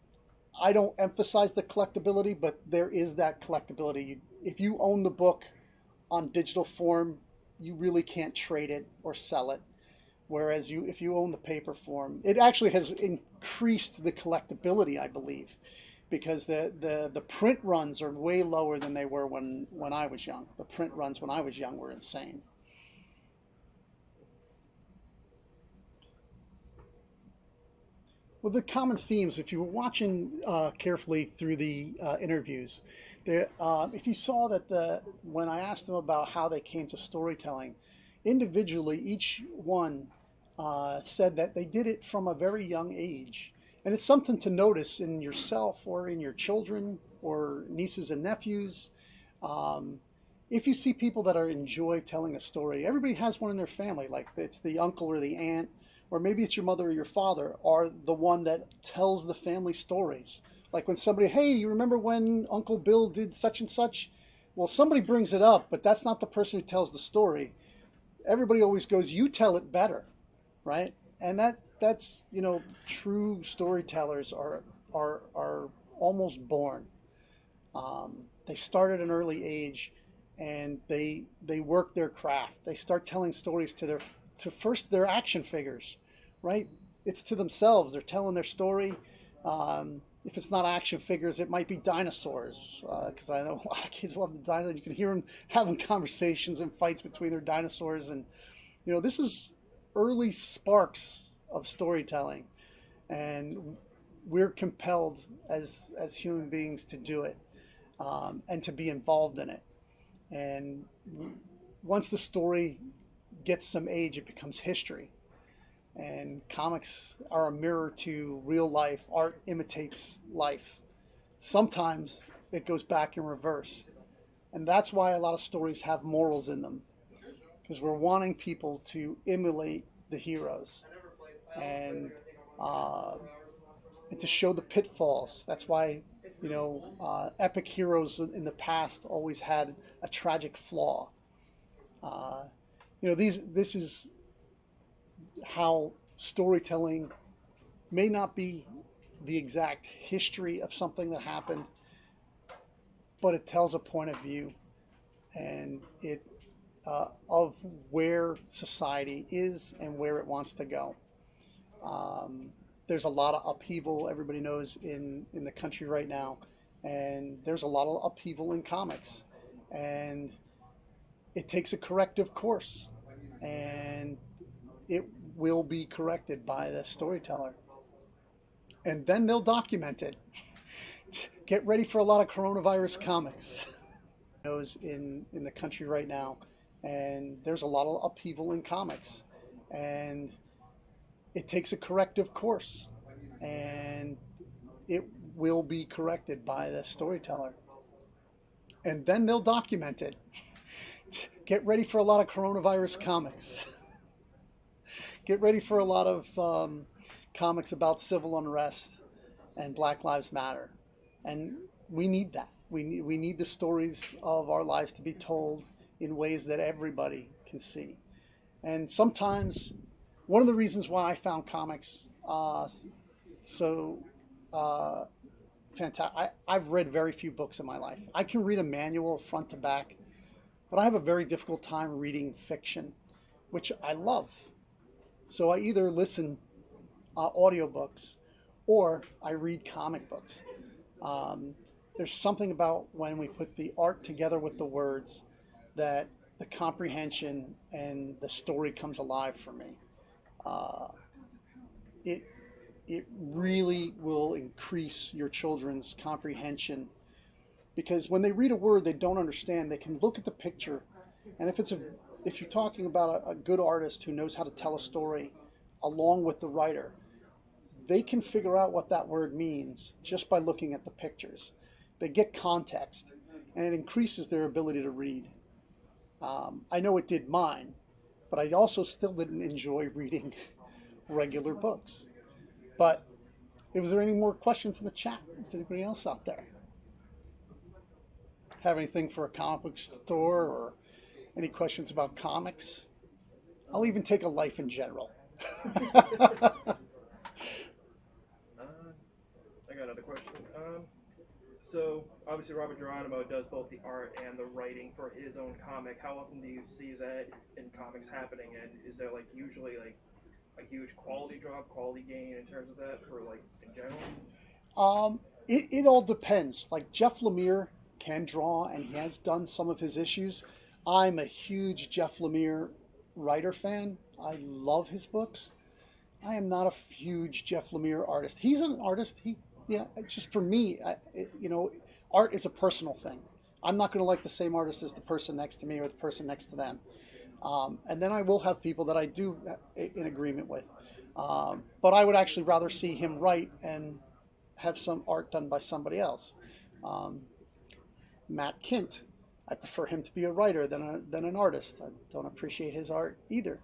I don't emphasize the collectability, but there is that collectability. If you own the book on digital form, you really can't trade it or sell it. Whereas if you own the paper form, it actually has increased the collectability, I believe, because the print runs are way lower than they were when I was young. The print runs when I was young were insane. Well, the common themes, if you were watching carefully through the interviews, if you saw that when I asked them about how they came to storytelling, individually, each one said that they did it from a very young age. And it's something to notice in yourself or in your children or nieces and nephews. If you see people that enjoy telling a story, everybody has one in their family, like it's the uncle or the aunt, or maybe it's your mother or your father, are the one that tells the family stories. Like when somebody, hey, you remember when Uncle Bill did such and such? Well, somebody brings it up, but that's not the person who tells the story. Everybody always goes, you tell it better, right? And that's true storytellers are almost born. They start at an early age, and they work their craft. They start telling stories to first their action figures, right? It's to themselves. They're telling their story. If it's not action figures, it might be dinosaurs, because I know a lot of kids love the dinosaurs. You can hear them having conversations and fights between their dinosaurs, and this is early sparks of storytelling, and we're compelled as human beings to do it, and to be involved in it. And once the story gets some age, it becomes history. And comics are a mirror to real life. Art imitates life. Sometimes it goes back in reverse. And that's why a lot of stories have morals in them, because we're wanting people to emulate the heroes and to show the pitfalls. That's why epic heroes in the past always had a tragic flaw. This is how storytelling may not be the exact history of something that happened, but it tells a point of view, and it of where society is and where it wants to go. There's a lot of upheaval, everybody knows, in the country right now, and there's a lot of upheaval in comics, and it takes a corrective course, and it will be corrected by the storyteller, and then they'll document it. Get ready for a lot of coronavirus comics in the country right now, and there's a lot of upheaval in comics, and it takes a corrective course, and it will be corrected by the storyteller, and then they'll document it. Get ready for a lot of coronavirus comics. Get ready for a lot of comics about civil unrest and Black Lives Matter, and we need that. We need the stories of our lives to be told in ways that everybody can see. And sometimes, one of the reasons why I found comics so fantastic, I've read very few books in my life. I can read a manual front to back, but I have a very difficult time reading fiction, which I love. So I either listen audiobooks or I read comic books. There's something about when we put the art together with the words that the comprehension and the story comes alive for me. It really will increase your children's comprehension, because when they read a word they don't understand, they can look at the picture, and if you're talking about a good artist who knows how to tell a story along with the writer, they can figure out what that word means just by looking at the pictures. They get context, and it increases their ability to read. I know it did mine, but I also still didn't enjoy reading regular books. But was there any more questions in the chat? Is anybody else out there have anything for a comic book store or any questions about comics? I'll even take a life in general. I got another question. So obviously Robert Geronimo does both the art and the writing for his own comic. How often do you see that in comics happening? And is there like usually like a huge quality drop, quality gain in terms of that for like in general? It all depends. Like Jeff Lemire can draw, and he has done some of his issues. I'm a huge Jeff Lemire writer fan. I love his books. I am not a huge Jeff Lemire artist. He's an artist. It's just for me, art is a personal thing. I'm not going to like the same artist as the person next to me or the person next to them. And then I will have people that I do in agreement with. But I would actually rather see him write and have some art done by somebody else. Matt Kint, I prefer him to be a writer than an artist. I don't appreciate his art either.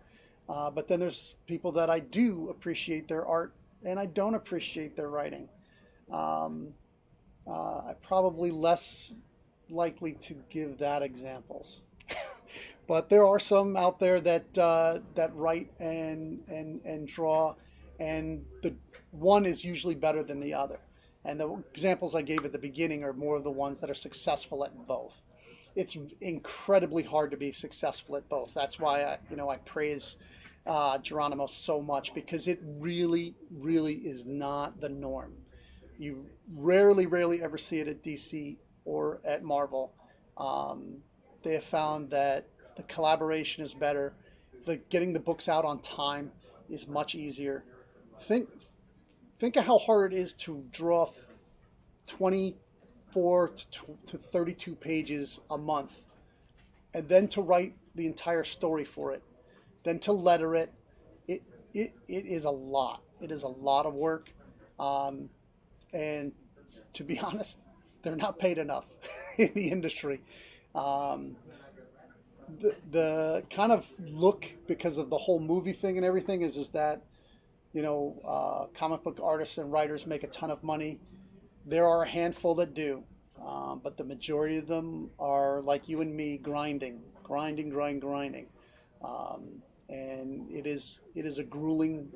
But then there's people that I do appreciate their art and I don't appreciate their writing. I'm probably less likely to give that examples. But there are some out there that write and draw, and the one is usually better than the other. And the examples I gave at the beginning are more of the ones that are successful at both. It's incredibly hard to be successful at both. That's why I praise Geronimo so much, because it really, really is not the norm. You rarely ever see it at DC or at Marvel. They have found that the collaboration is better. Getting the books out on time is much easier. Think of how hard it is to draw 24 to 32 pages a month, and then to write the entire story for it, then to letter it. It is a lot. It is a lot of work. And to be honest, they're not paid enough in the industry. The kind of look, because of the whole movie thing and everything, is that comic book artists and writers make a ton of money. There are a handful that do, but the majority of them are like you and me, grinding. And it is a grueling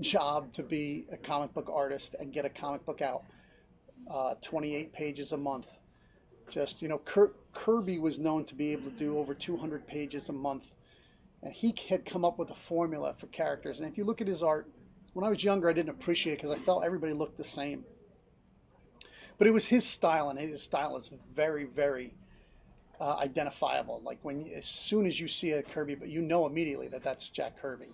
job to be a comic book artist and get a comic book out 28 pages a month. Just Kirby was known to be able to do over 200 pages a month, and he had come up with a formula for characters. And if you look at his art, when I was younger I didn't appreciate it because I felt everybody looked the same, but it was his style, and his style is very, very identifiable. Like as soon as you see a Kirby, but you know immediately that that's Jack Kirby.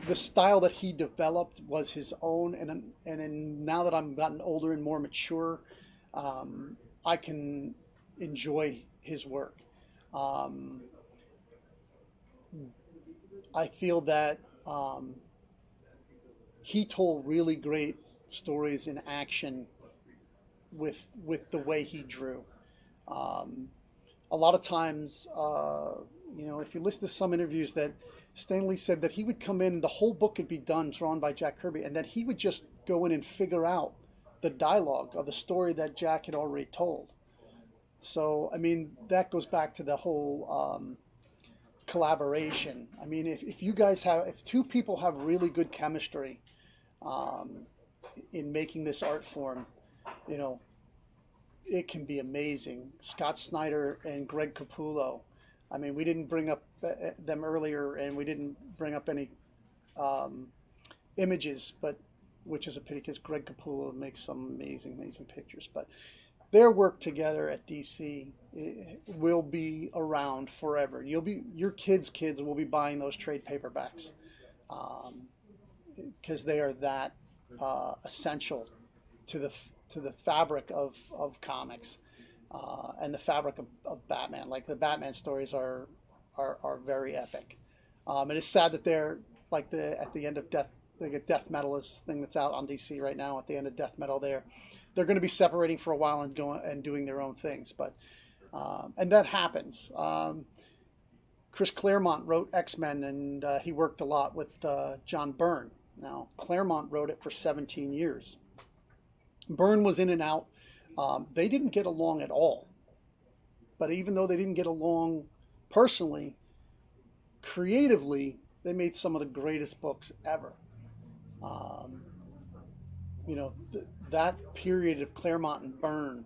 The style that he developed was his own, and now that I'm gotten older and more mature, I can enjoy his work. I feel that he told really great stories in action with the way he drew. A lot of times, if you listen to some interviews, that Stan Lee said that he would come in, the whole book could be done, drawn by Jack Kirby, and that he would just go in and figure out the dialogue of the story that Jack had already told. So, I mean, that goes back to the whole collaboration. I mean, if two people have really good chemistry in making this art form, it can be amazing. Scott Snyder and Greg Capullo. I mean, we didn't bring up them earlier, and we didn't bring up any images, which is a pity because Greg Capullo makes some amazing pictures. But their work together at DC will be around forever. Your kids' will be buying those trade paperbacks because they are that essential to the fabric of comics and the fabric of Batman. Like the Batman stories are very epic. It is sad that they're like at the end of Death Metal is the thing that's out on DC right now. At the end of Death Metal, they're going to be separating for a while and going and doing their own things. But and that happens. Chris Claremont wrote X-Men, and he worked a lot with John Byrne. Now, Claremont wrote it for 17 years. Byrne was in and out. They didn't get along at all. But even though they didn't get along personally, creatively, they made some of the greatest books ever. That period of Claremont and Byrne,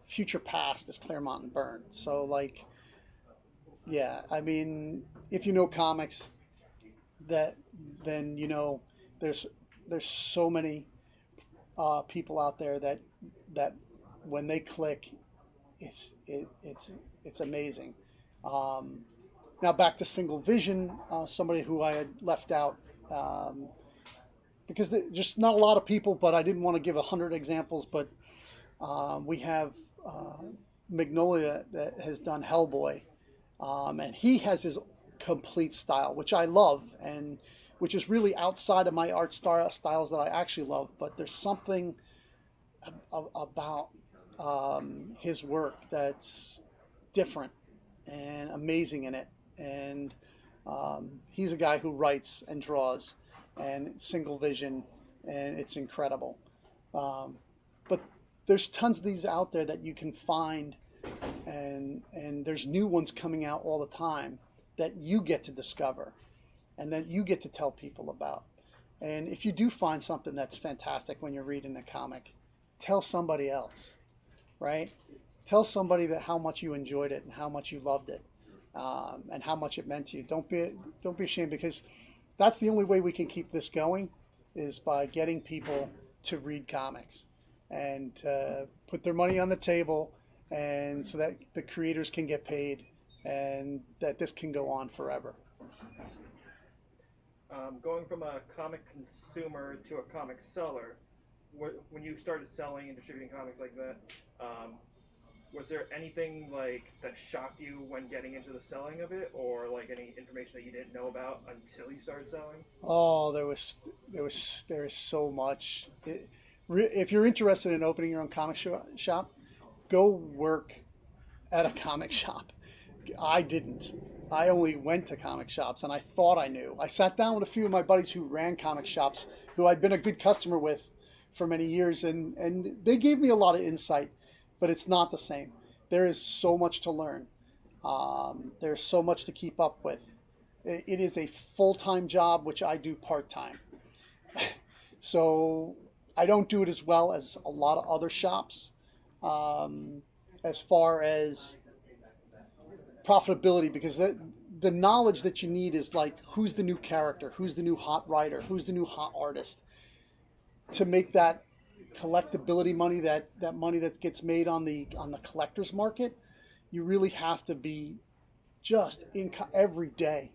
future past is Claremont and Byrne. So, like, yeah, I mean, if you know comics, then there's so many people out there that when they click, it's amazing. Now back to Single Vision, somebody who I had left out because just not a lot of people, but I didn't want to give 100 examples. But we have Magnolia that has done Hellboy, and he has his complete style, which I love, and which is really outside of my art styles that I actually love. But there's something about his work that's different and amazing in it. And he's a guy who writes and draws and Single Vision, and it's incredible. But there's tons of these out there that you can find, and there's new ones coming out all the time that you get to discover and that you get to tell people about. And if you do find something that's fantastic when you're reading a comic, tell somebody else, right? Tell somebody that how much you enjoyed it and how much you loved it, and how much it meant to you. Don't be ashamed, because that's the only way we can keep this going, is by getting people to read comics and put their money on the table, and so that the creators can get paid and that this can go on forever. Going from a comic consumer to a comic seller, when you started selling and distributing comics like that, was there anything like that shocked you when getting into the selling of it, or like any information that you didn't know about until you started selling? Oh, there is so much. If you're interested in opening your own comic shop, go work at a comic shop. I didn't. I only went to comic shops, and I thought I knew. I sat down with a few of my buddies who ran comic shops, who I'd been a good customer with for many years, and they gave me a lot of insight, but it's not the same. There is so much to learn. There's so much to keep up with. It is a full-time job, which I do part-time. So I don't do it as well as a lot of other shops, as far as profitability, because the knowledge that you need is like, who's the new character, who's the new hot writer, who's the new hot artist, to make that collectability money, that money that gets made on the collector's market. You really have to be just in every day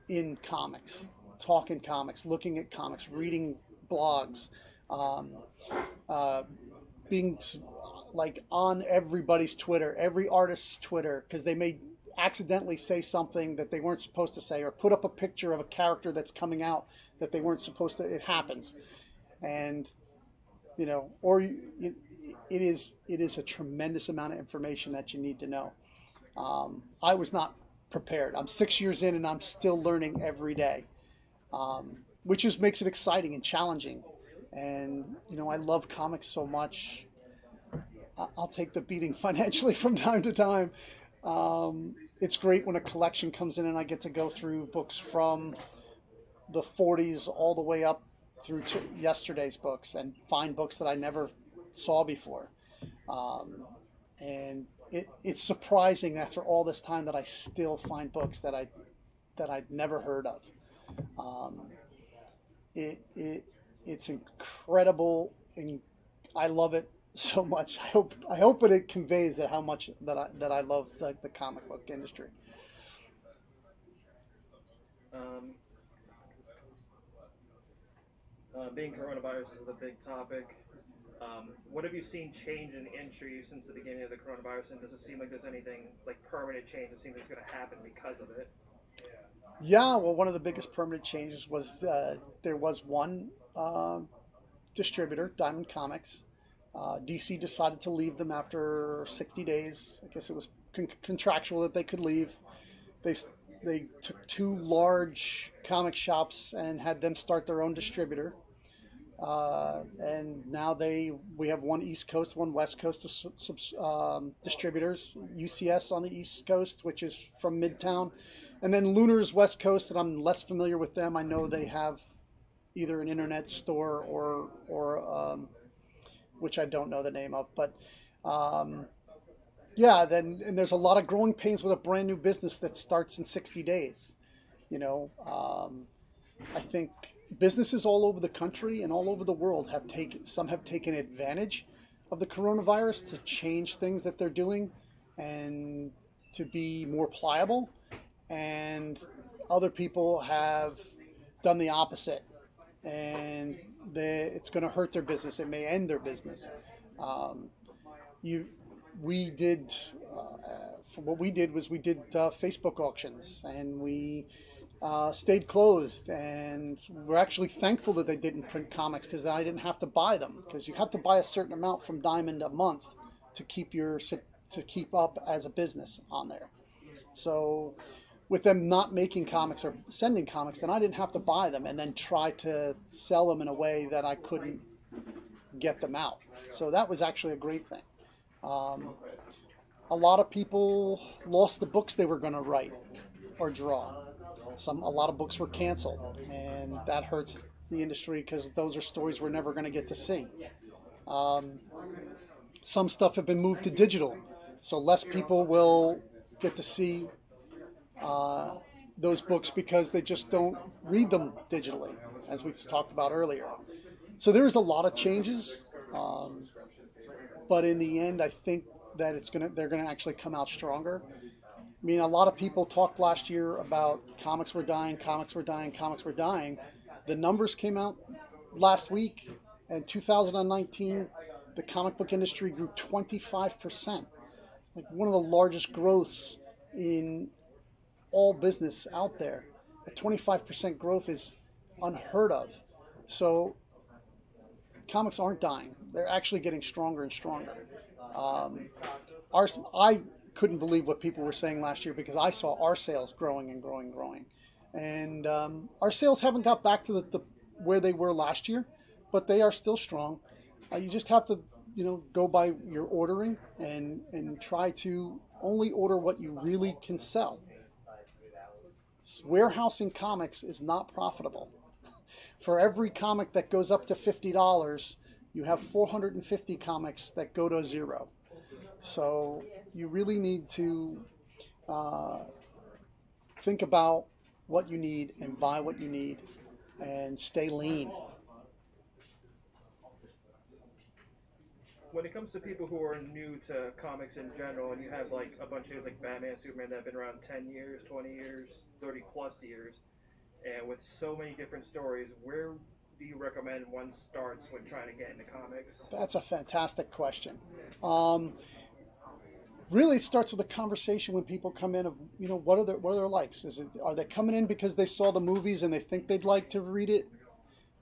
in comics, talking comics, looking at comics, reading blogs, being like on everybody's Twitter, every artist's Twitter, because they may accidentally say something that they weren't supposed to say, or put up a picture of a character that's coming out that they weren't supposed to. It happens. And it is a tremendous amount of information that you need to know. I was not prepared. I'm 6 years in, and I'm still learning every day, which just makes it exciting and challenging. And I love comics so much. I'll take the beating financially from time to time. It's great when a collection comes in and I get to go through books from the 40s all the way up through to yesterday's books and find books that I never saw before. And it's surprising after all this time that I still find books that I'd never heard of. It's incredible, and I love it so much. I hope it conveys that how much that I love the comic book industry. Being coronavirus is a big topic. What have you seen change in the industry since the beginning of the coronavirus, and does it seem like there's anything like permanent change that seems like it's going to happen because of it? Yeah, well, one of the biggest permanent changes was there was one distributor, Diamond Comics. DC decided to leave them after 60 days. I guess it was contractual that they could leave. they they took two large comic shops and had them start their own distributor. And now we have one East Coast, one West Coast distributors. UCS on the East Coast, which is from Midtown, and then Lunar's West Coast, and I'm less familiar with them. I know they have either an internet store or which I don't know the name of, but yeah. Then and there's a lot of growing pains with a brand new business that starts in 60 days. You know, I think businesses all over the country and all over the world have taken advantage of the coronavirus to change things that they're doing and to be more pliable, and other people have done the opposite, and it's going to hurt their business. It may end their business. We did what we did was we did Facebook auctions, and we stayed closed, and we're actually thankful that they didn't print comics, because I didn't have to buy them, because you have to buy a certain amount from Diamond a month to keep up as a business on there. So with them not making comics or sending comics, then I didn't have to buy them and then try to sell them in a way that I couldn't get them out. So that was actually a great thing. A lot of people lost the books they were going to write or draw. A lot of books were canceled, and that hurts the industry, because those are stories we're never going to get to see. Some stuff have been moved to digital, so less people will get to see those books because they just don't read them digitally, as we talked about earlier. So there's a lot of changes, but in the end, I think that they're gonna actually come out stronger. I mean, a lot of people talked last year about comics were dying. The numbers came out last week. In 2019, the comic book industry grew 25%, like one of the largest growths in all business out there. A 25% growth is unheard of. So comics aren't dying. They're actually getting stronger and stronger. I couldn't believe what people were saying last year, because I saw our sales growing and growing and growing. And our sales haven't got back to the where they were last year, but they are still strong. You just have to, go by your ordering and try to only order what you really can sell. Warehousing comics is not profitable. For every comic that goes up to $50, you have 450 comics that go to zero. So you really need to think about what you need and buy what you need and stay lean. When it comes to people who are new to comics in general, and you have like a bunch of like Batman, Superman that have been around 10 years, 20 years, 30 plus years, and with so many different stories, where do you recommend one starts when trying to get into comics? That's a fantastic question. Really, it starts with a conversation when people come in of, what are their likes? Are they coming in because they saw the movies and they think they'd like to read it?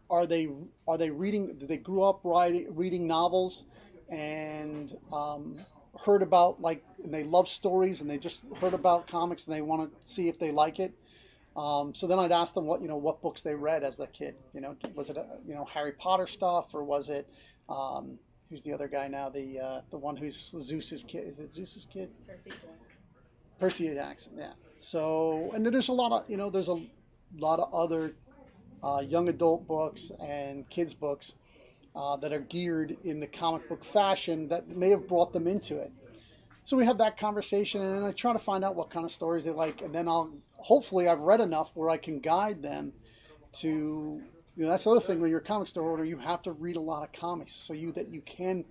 Are they reading? Did they grew up reading novels and heard about and they love stories, and they just heard about comics and they want to see if they like it? So then I'd ask them what books they read as a kid. Was it Harry Potter stuff, or was it who's the other guy now? The one who's Zeus's kid. Is it Zeus's kid? Percy Jackson. Yeah. So, and then there's a lot of other young adult books and kids books that are geared in the comic book fashion that may have brought them into it. So we have that conversation, and then I try to find out what kind of stories they like, and then hopefully I've read enough where I can guide them to. That's the other thing when you're a comic store owner, you have to read a lot of comics so that you can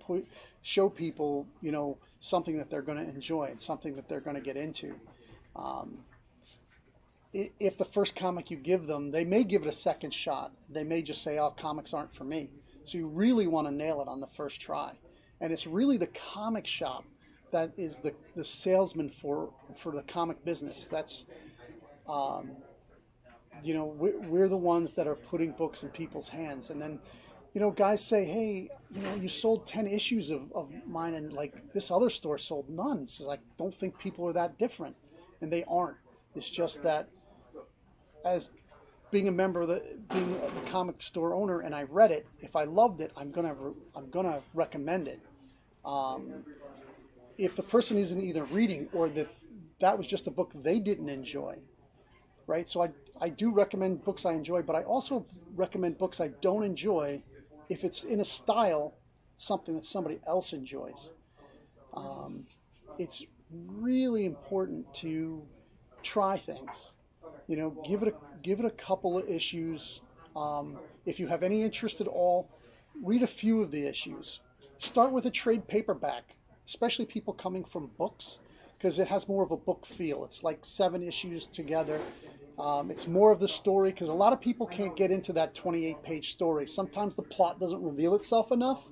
show people, something that they're going to enjoy and something that they're going to get into. If the first comic you give them, they may give it a second shot. They may just say, "Oh, comics aren't for me." So you really want to nail it on the first try. And it's really the comic shop that is the salesman for the comic business. That's we're the ones that are putting books in people's hands. And then guys say, "Hey, you sold 10 issues of mine, and like this other store sold none." So I don't think people are that different, and they aren't. It's just that as being a member of being the comic store owner, and I read it, if I loved it, I'm gonna recommend it. If the person isn't either reading or that was just a book they didn't enjoy, right? So I do recommend books I enjoy, but I also recommend books I don't enjoy if it's in a style, something that somebody else enjoys. It's really important to try things. You know, give it a couple of issues. If you have any interest at all, read a few of the issues. Start with a trade paperback, especially people coming from books, because it has more of a book feel. It's like 7 issues together. It's more of the story, because a lot of people can't get into that 28-page story. Sometimes the plot doesn't reveal itself enough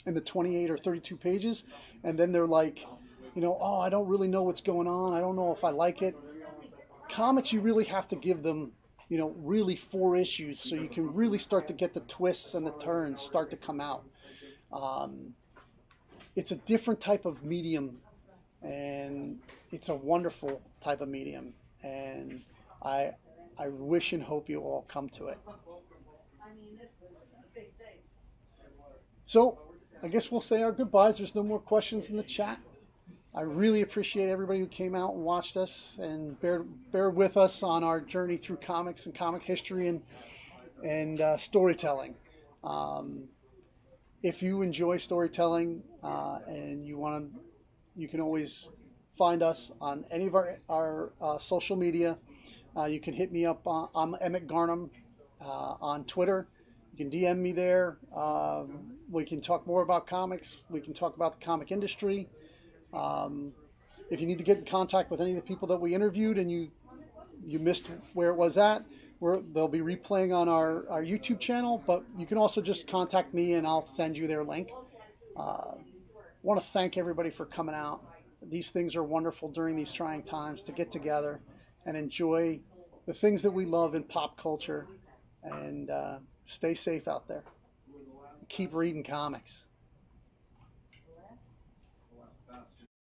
in the 28 or 32 pages, and then they're like, you know, oh, I don't really know what's going on. I don't know if I like it. Comics, you really have to give them, you know, really 4 issues so you can really start to get the twists and the turns start to come out. It's a different type of medium, and it's a wonderful type of medium, and I wish and hope you all come to it. So I guess we'll say our goodbyes. There's no more questions in the chat. I really appreciate everybody who came out and watched us, and bear with us on our journey through comics and comic history and storytelling. If you enjoy storytelling and you can always find us on any of our social media. You can hit me up. I'm Emmett Garnham on Twitter. You can DM me there. We can talk more about comics. We can talk about the comic industry. If you need to get in contact with any of the people that we interviewed and you missed where it was at, they'll be replaying on our YouTube channel, but you can also just contact me and I'll send you their link. I want to thank everybody for coming out. These things are wonderful during these trying times to get together and enjoy the things that we love in pop culture, and stay safe out there. Keep reading comics.